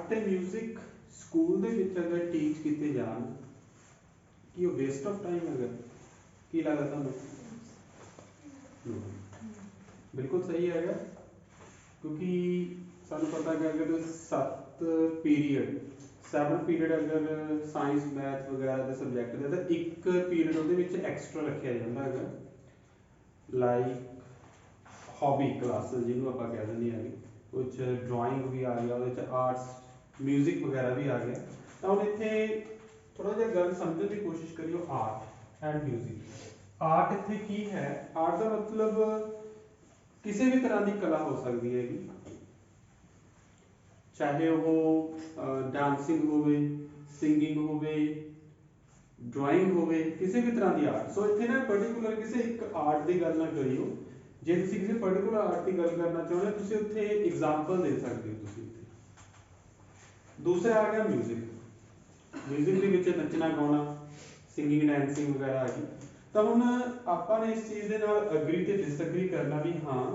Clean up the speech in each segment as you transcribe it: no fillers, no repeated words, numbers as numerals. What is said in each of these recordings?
ਤੇ music school ਦੇ ਵਿੱਚ ਅਗਰ ਟੀਚ ਕੀਤੇ ਜਾਣ ਕੀ ਉਹ ਵੇਸਟ ਆਫ ਟਾਈਮ ਹੈਗਾ? ਕੀ ਲੱਗਦਾ ਤੁਹਾਨੂੰ? ਬਿਲਕੁਲ ਸਹੀ ਹੈਗਾ, ਕਿਉਂਕਿ ਸਾਨੂੰ ਪਤਾ ਹੈ ਕਿ ਅਗਰ 7 ਪੀਰੀਅਡ ਅਗਰ ਸਾਇੰਸ ਮੈਥ ਵਗੈਰਾ ਦੇ ਸਬਜੈਕਟ ਦੇ ਤਾਂ ਇੱਕ ਪੀਰੀਅਡ ਉਹਦੇ ਵਿੱਚ ਐਕਸਟਰਾ ਰੱਖਿਆ ਜਾਂਦਾ ਹੈਗਾ, ਲਾਈਕ ਹੌਬੀ ਕਲਾਸਿਸ ਜਿਹਨੂੰ ਆਪਾਂ ਕਹਿ ਦਿੰਦੇ ਹੈਗੇ, ਉਹ 'ਚ ਡਰਾਇੰਗ ਵੀ ਆ ਗਿਆ, ਉਹਦੇ 'ਚ ਆਰਟਸ ਮਿਊਜ਼ਿਕ ਵਗੈਰਾ ਵੀ ਆ ਗਿਆ। ਤਾਂ ਹੁਣ ਇੱਥੇ ਥੋੜ੍ਹਾ ਜਿਹਾ ਗੱਲ ਸਮਝਣ ਦੀ ਕੋਸ਼ਿਸ਼ ਕਰਿਓ, ਆਰਟ ਐਂਡ ਮਿਊਜ਼ਿਕ। ਆਰਟ ਇੱਥੇ ਕੀ ਹੈ? ਆਰਟ ਦਾ ਮਤਲਬ ਕਿਸੇ ਵੀ ਤਰ੍ਹਾਂ ਦੀ ਕਲਾ ਹੋ ਸਕਦੀ ਹੈਗੀ, ਚਾਹੇ ਉਹ ਡਾਂਸਿੰਗ ਹੋਵੇ, ਸਿੰਗਿੰਗ ਹੋਵੇ, ਡਰਾਇੰਗ ਹੋਵੇ, ਕਿਸੇ ਵੀ ਤਰ੍ਹਾਂ ਦੀ ਆਰਟ। ਸੋ ਇੱਥੇ ਨਾ ਪਰਟੀਕੂਲਰ ਕਿਸੇ ਇੱਕ ਆਰਟ ਦੀ ਗੱਲ ਨਾ ਕਰਿਓ। ਜੇ ਤੁਸੀਂ ਕਿਸੇ ਪਰਟੀਕੂਲਰ ਆਰਟ ਦੀ ਗੱਲ ਕਰਨਾ ਚਾਹੁੰਦੇ ਹੋ ਤੁਸੀਂ ਉੱਥੇ ਐਗਜ਼ਾਮਪਲ ਦੇ ਸਕਦੇ ਹੋ। ਤੁਸੀਂ ਦੂਸਰਾ ਆ ਗਿਆ ਮਿਊਜ਼ਿਕ। ਮਿਊਜ਼ਿਕ ਦੇ ਵਿੱਚ ਨੱਚਣਾ ਗਾਉਣਾ, ਸਿੰਗਿੰਗ ਡਾਂਸਿੰਗ ਵਗੈਰਾ ਆ ਗਈ। ਤਾਂ ਹੁਣ ਆਪਾਂ ਨੇ ਇਸ ਚੀਜ਼ ਦੇ ਨਾਲ ਅਗਰੀ ਤੇ ਡਿਸਐਗਰੀ ਕਰਨਾ ਵੀ। ਹਾਂ,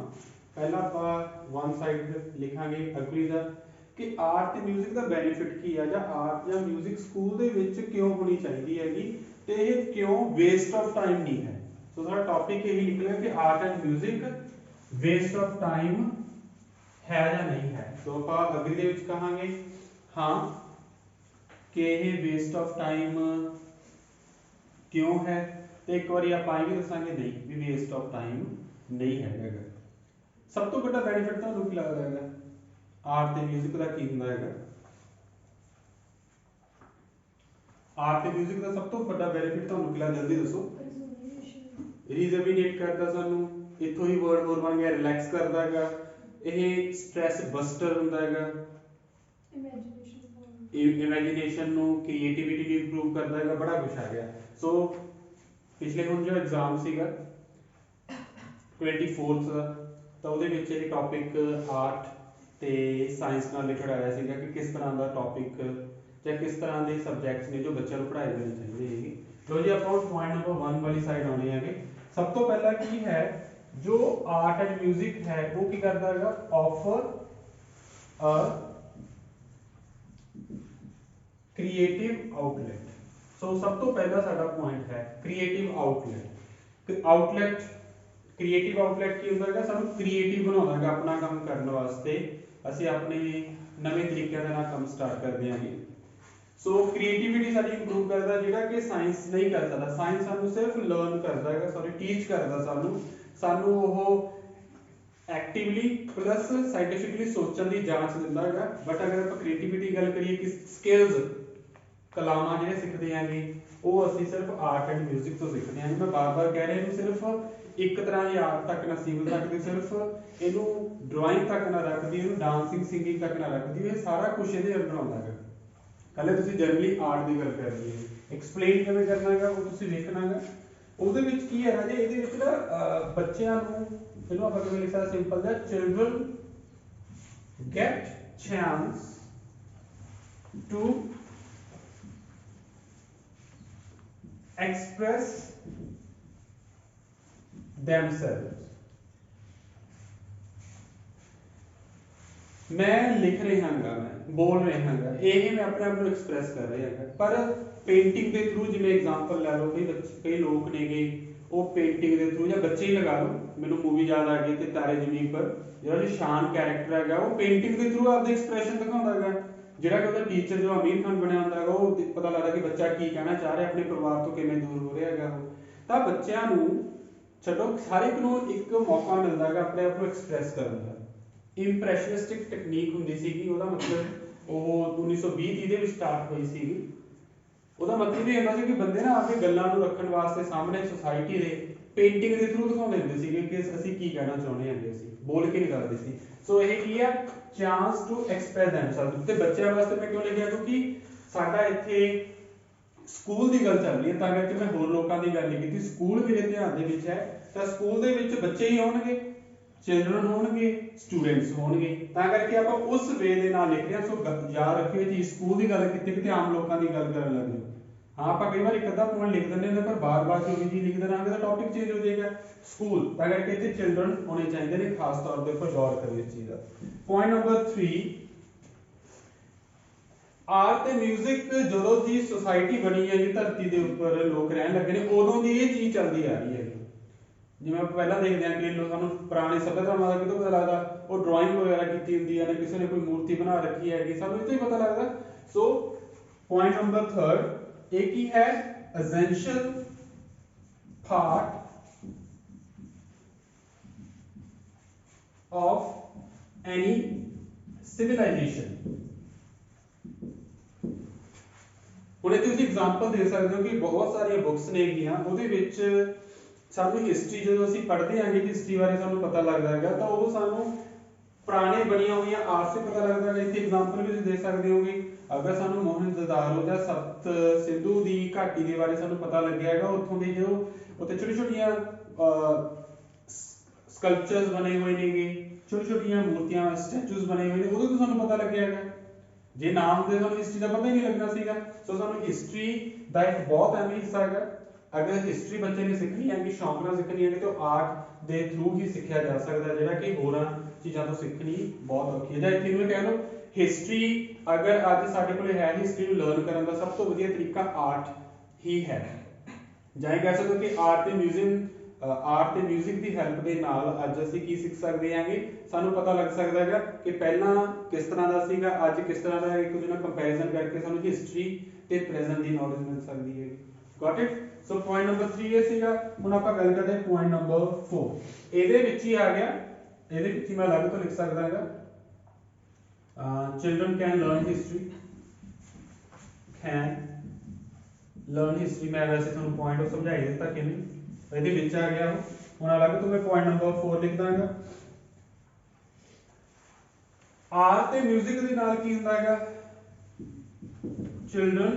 ਪਹਿਲਾਂ ਆਪਾਂ ਵਨ ਸਾਈਡ ਲਿਖਾਂਗੇ ਅਗਰੀ ਦਾ ਕਿ ਆਰਟ ਤੇ ਮਿਊਜ਼ਿਕ ਦਾ ਬੈਨੀਫਿਟ ਕੀ ਆ, ਜਾਂ ਆਰਟ ਜਾਂ ਮਿਊਜ਼ਿਕ ਸਕੂਲ ਦੇ ਵਿੱਚ ਕਿਉਂ ਹੋਣੀ ਚਾਹੀਦੀ ਹੈਗੀ ਤੇ ਇਹ ਕਿਉਂ ਵੇਸਟ ਆਫ ਟਾਈਮ ਨਹੀਂ ਹੈ। ਸੋ ਸਾਡਾ ਟੌਪਿਕ ਇਹੀ ਨਿਕਲਿਆ ਕਿ art and music waste of time ਹੈ ਜਾਂ ਨਹੀਂ ਹੈ। ਸੋ ਆਪਾਂ ਅਗਰੀ ਦੇ ਵਿੱਚ ਕਹਾਂਗੇ ਹਾਂ ਕਿ ਇਹ ਵੇਸਟ ਆਫ ਟਾਈਮ ਕਿਉਂ ਹੈ, ਤੇ ਇੱਕ ਵਾਰੀ ਆਪਾਂ ਇਹ ਵੀ ਦੱਸਾਂਗੇ ਨਹੀਂ ਵੀ ਵੇਸਟ ਆਫ ਟਾਈਮ ਨਹੀਂ ਹੈਗਾ। ਸਭ ਤੋਂ ਵੱਡਾ ਬੈਨੀਫਿਟ ਤੁਹਾਨੂੰ ਕੀ ਲੱਗਦਾ ਹੈਗਾ ਆਰਟ ਤੇ ਮਿਊਜ਼ਿਕ ਦਾ? ਕੀ ਹੁੰਦਾ ਹੈਗਾ ਆਰਟ ਤੇ ਮਿਊਜ਼ਿਕ ਦਾ ਸਭ ਤੋਂ ਵੱਡਾ ਬੈਨੀਫਿਟ ਤੁਹਾਨੂੰ ਕੀ ਲੱਗਦਾ? ਜਲਦੀ ਦੱਸੋ। ਰੀਜਰਵੀਨੇਟ ਕਰਦਾ ਸਾਨੂੰ, ਇੱਥੋਂ ਹੀ ਵਰਡ ਹੋਰ ਬਣ ਗਿਆ, ਰਿਲੈਕਸ ਕਰਦਾ ਹੈਗਾ, ਇਹ ਸਟ੍ਰੈਸ ਬਸਟਰ ਹੁੰਦਾ ਹੈਗਾ, ਇਮੇਜਿਨੇਸ਼ਨ ਨੂੰ, ਕ੍ਰੀਏਟੀਵਿਟੀ ਨੂੰ ਇੰਪਰੂਵ ਕਰਦਾ ਹੈਗਾ, ਬੜਾ ਕੁਛ ਆ ਗਿਆ। ਸੋ ਪਿਛਲੇ ਹੁਣ ਜੋ ਐਗਜ਼ਾਮ ਸੀਗਾ 24th ਦਾ, ਤਾਂ ਉਹਦੇ ਵਿੱਚ ਇਹ ਟੌਪਿਕ ਆਰਟ ਤੇ ਸਾਇੰਸ ਨਾਲ ਰਿਲੇਟਡ ਆਇਆ ਸੀਗਾ ਕਿ ਕਿਸ ਤਰ੍ਹਾਂ ਦਾ ਟੌਪਿਕ ਜਾਂ ਕਿਸ ਤਰ੍ਹਾਂ ਦੇ ਸਬਜੈਕਟਸ ਨੇ ਜੋ ਬੱਚਿਆਂ ਨੂੰ ਪੜ੍ਹਾਏ ਜਾਣੇ ਚਾਹੀਦੇ ਹੈਗੇ। ਲੋ ਜੀ ਆਪਾਂ ਪੁਆਇੰਟ ਨੰਬਰ 1 ਵਾਲੀ ਸਾਈਡ ਆਉਣੇ ਹੈਗੇ। ਸਭ ਤੋਂ ਪਹਿਲਾਂ ਕੀ ਹੈ, ਜੋ ਆਰਟ ਐਂਡ ਮਿਊਜ਼ਿਕ ਹੈ ਉਹ ਕੀ ਕਰਦਾ ਹੈਗਾ? Offer a creative outlet. So ਸਭ ਤੋਂ ਪਹਿਲਾ ਸਾਡਾ ਪੁਆਇੰਟ ਹੈ creative outlet. Outlet creative outlet ਕੀ ਹੁੰਦਾ ਹੈਗਾ? ਸਾਨੂੰ ਕ੍ਰੀਏਟਿਵ ਬਣਾਉਂਦਾ ਹੈਗਾ ਆਪਣਾ ਕੰਮ ਕਰਨ ਵਾਸਤੇ। ਅਸੀਂ ਆਪਣੇ ਨਵੇਂ ਤਰੀਕਿਆਂ ਦੇ ਨਾਲ ਕੰਮ ਸਟਾਰਟ ਕਰਦੇ ਹਾਂਗੇ। ਸੋ ਕ੍ਰੀਏਟੀਵਿਟੀ ਸਾਡੀ ਇੰਪਰੂਵ ਕਰਦਾ, ਜਿਹੜਾ ਕਿ ਸਾਇੰਸ ਨਹੀਂ ਕਰ ਸਕਦਾ। ਸਾਇੰਸ ਸਾਨੂੰ ਸਿਰਫ ਲਰਨ ਕਰਦਾ ਹੈਗਾ, ਸੌਰੀ ਟੀਚ ਕਰਦਾ ਸਾਨੂੰ ਉਹ ਐਕਟਿਵਲੀ ਪਲੱਸ ਸਾਇੰਟੀਫਿਕਲੀ ਸੋਚਣ ਦੀ ਜਾਂਚ ਦਿੰਦਾ ਹੈਗਾ। ਬਟ ਅਗਰ ਆਪਾਂ ਕ੍ਰੀਏਟੀਵਿਟੀ ਦੀ ਗੱਲ ਕਰੀਏ ਕਿ ਸਕਿੱਲਸ ਕਲਾਵਾਂ ਜਿਹੜੇ ਸਿੱਖਦੇ ਆਂਗੇ ਉਹ ਅਸੀਂ ਸਿਰਫ ਆਰਟ ਐਂਡ ਮਿਊਜ਼ਿਕ ਤੋਂ ਸਿੱਖਦੇ ਹਾਂ। ਮੈਂ ਬਾਰ-ਬਾਰ ਕਹਿ ਰਿਹਾ ਇਹਨੂੰ ਸਿਰਫ ਇੱਕ ਤਰ੍ਹਾਂ ਦੀ ਆਰਟ ਤੱਕ ਨਾ ਸੀਮਿਤ ਰੱਖਦੇ, ਸਿਰਫ ਇਹਨੂੰ ਡਰਾਇੰਗ ਤੱਕ ਨਾ ਰੱਖਦੀ, ਇਹਨੂੰ ਡਾਂਸਿੰਗ ਸਿੰਗਿੰਗ ਤੱਕ ਨਾ ਰੱਖਦੀ। ਇਹ ਸਾਰਾ ਕੁਝ ਇਹਦੇ ਅੰਦਰ ਆਉਂਦਾ ਹੈਗਾ। ਪਹਿਲੇ ਤੁਸੀਂ ਜਨਰਲੀ ਆਰਟ ਦੀ ਗੱਲ ਕਰ ਲਈਏ, ਐਕਸਪਲੇਨ ਕਿਵੇਂ ਕਰਨਾ ਹੈਗਾ ਉਹ ਤੁਸੀਂ ਲਿਖਣਾ ਹੈਗਾ। ਉਹਦੇ ਵਿੱਚ ਕੀ ਹੈ ਰਾਜੇ, ਇਹਦੇ ਵਿੱਚ ਨਾ ਬੱਚਿਆਂ ਨੂੰ, ਇਹਨੂੰ ਆਪਾਂ ਕਿਵੇਂ ਲਿਖ ਸਕਦੇ? ਸਿੰਪਲ ਜਿਹਾ, children get chance to express themselves। मैं लिख रहा हांगा, मैं बोल रहा हांगा, ये मैं अपने आप को एक्सप्रैस कर रहा है। पर पेंटिंग के थ्रू, जिवें एग्जांपल लै लो, कई लोग ने गे वो पेंटिंग के थ्रू, या बच्चे ही लगा लो, मैनू मूवी याद आ गई कि तारे ज़मीन पर, जो शान कैरेक्टर है वो पेंटिंग के थ्रू आपके एक्सप्रैशन दिखाता है। ਜਿਹੜਾ ਕਿ ਉਹਦਾ ਟੀਚਰ ਜੋ ਅਮੀਰ ਖਾਨ ਬਣਿਆ ਹੁੰਦਾ ਹੈਗਾ, ਉਹ ਪਤਾ ਲੱਗਦਾ ਕਿ ਬੱਚਾ ਕੀ ਕਹਿਣਾ ਚਾਹ ਰਿਹਾ, ਆਪਣੇ ਪਰਿਵਾਰ ਤੋਂ ਕਿਵੇਂ ਦੂਰ ਹੋ ਰਿਹਾ ਹੈਗਾ ਉਹ। ਤਾਂ ਬੱਚਿਆਂ ਨੂੰ ਛੱਡੋ, ਹਰ ਇੱਕ ਨੂੰ ਇੱਕ ਮੌਕਾ ਮਿਲਦਾ ਹੈਗਾ ਆਪਣੇ ਆਪ ਨੂੰ ਐਕਸਪ੍ਰੈਸ ਕਰਨ ਦਾ। ਇੰਪ੍ਰੈਸ਼ਨਿਸਟਿਕ ਟੈਕਨੀਕ ਹੁੰਦੀ ਸੀਗੀ, ਉਹਦਾ ਮਤਲਬ ਉਹ 1920 ਦੇ ਵਿੱਚ ਸਟਾਰਟ ਹੋਈ ਸੀਗੀ। ਉਹਦਾ ਮਤਲਬ ਇਹ ਹੁੰਦਾ ਸੀ ਕਿ ਬੰਦੇ ਨਾ ਆਪਣੀ ਗੱਲਾਂ ਨੂੰ ਰੱਖਣ ਵਾਸਤੇ ਸਾਹਮਣੇ ਸੋਸਾਇਟੀ ਦੇ ਪੇਂਟਿੰਗ ਦੇ ਥਰੂ ਦਿਖਾਉਂਦੇ ਹੁੰਦੇ ਸੀਗੇ ਕਿ ਅਸੀਂ ਕੀ ਕਹਿਣਾ ਚਾਹੁੰਦੇ ਹੈਗੇ, ਅਸੀਂ ਬੋਲ ਕੇ ਨਹੀਂ ਕਰਦੇ ਸੀ। ਸੋ ਇਹ ਕੀ ਆ, ਚਾਂਸ ਟੂ ਐਕਸਪ੍ਰੈਸ ਦੈਮਸੈਲਫ। ਤੇ ਬੱਚਿਆਂ ਵਾਸਤੇ ਮੈਂ ਕਿਉਂ ਲਿਖਿਆ? ਕਿਉਂਕਿ ਸਾਡਾ ਇੱਥੇ ਸਕੂਲ ਦੀ ਗੱਲ ਚੱਲ ਰਹੀ ਹੈ, ਤਾਂ ਕਰਕੇ ਮੈਂ ਹੋਰ ਲੋਕਾਂ ਦੀ ਗੱਲ ਨਹੀਂ ਕੀਤੀ। ਸਕੂਲ ਮੇਰੇ ਧਿਆਨ ਦੇ ਵਿੱਚ ਹੈ, ਤਾਂ ਸਕੂਲ ਦੇ ਵਿੱਚ ਬੱਚੇ ਹੀ ਹੋਣਗੇ, ਚਿਲਡਰਨ ਹੋਣਗੇ, ਸਟੂਡੈਂਟਸ ਹੋਣਗੇ, ਤਾਂ ਕਰਕੇ ਆਪਾਂ ਉਸ ਵੇ ਦੇ ਨਾਲ ਲਿਖ ਰਹੇ ਹਾਂ। ਸੋ ਯਾਦ ਰੱਖਿਓ ਜੀ, ਸਕੂਲ ਦੀ ਗੱਲ ਕੀਤੀ ਕਿਤੇ ਆਮ ਲੋਕਾਂ ਦੀ ਗੱਲ ਕਰਨ ਲੱਗ ਜਾਓ। हाँ, आप कई बार एक अद्धा पॉइंट लिख देंगे पर बार बार जो भी चीज लिख देना तो टॉपिक चेंज हो जाएगा। स्कूल ਤਾਂ ਕਰਕੇ ਇੱਥੇ चिल्ड्रन होने चाहिए ने, खास तौर पे ऊपर गौर करो इस चीज का। पॉइंट नंबर 3, ਆਰਟ ਤੇ ਮਿਊਜ਼ਿਕ ਜਦੋਂ ਦੀ ਸੋਸਾਇਟੀ ਬਣੀ ਹੈ ਜੀ ਧਰਤੀ ਦੇ ਉੱਪਰ ਲੋਕ ਰਹਿਣ ਲੱਗੇ ਨੇ ਉਦੋਂ ਦੀ ਇਹ ਚੀਜ਼ ਚੱਲਦੀ ਆ ਰਹੀ ਹੈ। ਜਿਵੇਂ ਆਪਾਂ ਪਹਿਲਾਂ ਦੇਖਦੇ ਹਾਂ ਕਿ ਲੋਕਾਂ ਨੂੰ ਪੁਰਾਣੀ ਸੱਭਿਅਤਾਵਾਂ ਦਾ ਕਿਦੋਂ ਪਤਾ ਲੱਗਦਾ, ਉਹ ਡਰਾਇੰਗ ਵਗੈਰਾ ਕੀਤੀ ਹੁੰਦੀ ਹੈ, ਕਿਸੇ ਨੇ ਕੋਈ ਮੂਰਤੀ ਬਣਾ ਰੱਖੀ ਹੈਗੀ, ਸਾਨੂੰ ਇਹ ਤੋਂ ਹੀ ਪਤਾ ਲੱਗਦਾ। ਸੋ ਪੁਆਇੰਟ ਨੰਬਰ 3 ਇਹ ਕੀ ਹੈ, essential part of any civilization। ਹੁਣ ਇੱਥੇ ਤੁਸੀਂ ਐਗਜ਼ਾਮਪਲ ਦੇ ਸਕਦੇ ਹੋ ਕਿ ਬਹੁਤ ਸਾਰੀਆਂ ਬੁੱਕਸ ਨੇਗੀਆਂ, ਉਹਦੇ ਵਿੱਚ ਸਾਨੂੰ ਹਿਸਟਰੀ ਜਦੋਂ ਅਸੀਂ ਪੜ੍ਹਦੇ ਹਾਂ ਕਿ ਹਿਸਟਰੀ ਬਾਰੇ ਸਾਨੂੰ ਪਤਾ ਲੱਗਦਾ ਹੈਗਾ ਤਾਂ ਉਹ ਸਾਨੂੰ ਪੁਰਾਣੇ ਬਣੀਆਂ ਹੋਈਆਂ ਆਰਟ ਸੇ ਪਤਾ ਲੱਗਦਾ ਹੈ। ਇੱਥੇ ਐਗਜ਼ਾਮਪਲ ਵੀ ਤੁਸੀਂ ਦੇ ਸਕਦੇ ਹੋਗੇ, ਅਗਰ ਸਾਨੂੰ ਮੋਹਨਜੋਦਾੜੋ ਜਾਂ ਸਪਤ ਸਿੰਧੂ ਦੀ ਘਾਟੀ ਦੇ ਬਾਰੇ ਸਾਨੂੰ ਪਤਾ ਲੱਗਿਆ ਹੈਗਾ, ਉੱਥੋਂ ਦੇ ਜੋ ਉੱਥੇ ਛੋਟੀ ਛੋਟੀਆਂ ਸਕਲਪਚਰਸ ਬਣੇ ਹੋਏ ਨੇਗੇ, ਛੋਟੀ ਛੋਟੀਆਂ ਮੂਰਤੀਆਂ ਸਟੈਚੂਜ਼ ਬਣੇ ਹੋਏ ਨੇ, ਉਹਦੇ ਤੋਂ ਸਾਨੂੰ ਪਤਾ ਲੱਗਿਆ ਹੈਗਾ। ਜੇ ਨਾ ਹੁੰਦੇ ਸਾਨੂੰ ਹਿਸਟਰੀ ਦਾ ਪਤਾ ਹੀ ਨਹੀਂ ਲੱਗਣਾ ਸੀਗਾ। ਸੋ ਸਾਨੂੰ ਹਿਸਟਰੀ ਦਾ ਇੱਕ ਬਹੁਤ ਅਹਿਮ ਹਿੱਸਾ ਹੈਗਾ। ਅਗਰ ਹਿਸਟਰੀ ਬੱਚੇ ਨੇ ਸਿੱਖਣੀ ਹੈ ਕਿ ਸ਼ੌਂਕ ਨਾਲ ਸਿੱਖਣੀ ਹੈ ਤਾਂ ਆਰਟ ਦੇ ਥਰੂ ਹੀ ਸਿੱਖਿਆ ਜਾ ਸਕਦਾ, ਜਿਹੜਾ ਕਿ ਹੋਰਾਂ ਚੀਜ਼ਾਂ ਤੋਂ ਸਿੱਖਣੀ ਬਹੁਤ ਔਖੀ ਹੈ। ਜਾਂ ਇੱਥੇ ਨੂੰ ਕਹਿ ਲਓ ਹਿਸਟਰੀ ਅਗਰ ਅੱਜ ਸਾਡੇ ਕੋਲ ਹੈ, ਹਿਸਟਰੀ ਨੂੰ ਲਰਨ ਕਰਨ ਦਾ ਸਭ ਤੋਂ ਵਧੀਆ ਤਰੀਕਾ ਆਰਟ ਹੀ ਹੈ। ਜਾਂ ਇਹ ਕਹਿ ਸਕਦੇ ਹੋ ਕਿ ਆਰਟ ਤੇ ਮਿਊਜ਼ਿਕ ਦੀ ਹੈਲਪ ਦੇ ਨਾਲ ਅੱਜ ਅਸੀਂ ਕੀ ਸਿੱਖ ਸਕਦੇ ਹਾਂਗੇ, ਸਾਨੂੰ ਪਤਾ ਲੱਗ ਸਕਦਾ ਹੈਗਾ ਕਿ ਪਹਿਲਾਂ ਕਿਸ ਤਰ੍ਹਾਂ ਦਾ ਸੀਗਾ, ਅੱਜ ਕਿਸ ਤਰ੍ਹਾਂ ਦਾ, ਇੱਕ ਦੂਜੇ ਨਾਲ ਕੰਪੈਰੀਜ਼ਨ ਕਰਕੇ ਸਾਨੂੰ ਹਿਸਟਰੀ ਤੇ ਪ੍ਰੈਜ਼ੈਂਟ ਦੀ ਨੌਲੇਜ ਮਿਲ ਸਕਦੀ ਹੈ। Got it. So point number 3 ਇਹ ਸੀਗਾ। ਹੁਣ ਆਪਾਂ ਗੱਲ ਕਰਦੇ ਹਾਂ ਪੁਆਇੰਟ ਨੰਬਰ 4। ਇਹਦੇ ਵਿੱਚ ਹੀ ਆ ਗਿਆ, ਇਹਦੇ ਵਿੱਚ ਹੀ ਮੈਂ ਅਲੱਗ ਤੋਂ ਲਿਖ ਸਕਦਾ ਹੈਗਾ, children can learn history, ਮੈਂ ਵੈਸੇ ਤੁਹਾਨੂੰ ਪੁਆਇੰਟ ਸਮਝਾਈ ਦਿੱਤਾ ਕਿਵੇਂ, ਇਹਦੇ ਵਿੱਚ ਆ ਗਿਆ। ਹੁਣ ਅਲੱਗ ਤੋਂ ਮੈਂ ਪੁਆਇੰਟ ਨੰਬਰ 4 ਲਿਖ ਦਾਂਗਾ। ਆਰਟ ਤੇ ਮਿਊਜ਼ਿਕ ਦੇ ਨਾਲ ਕੀ ਹੁੰਦਾ ਹੈਗਾ, children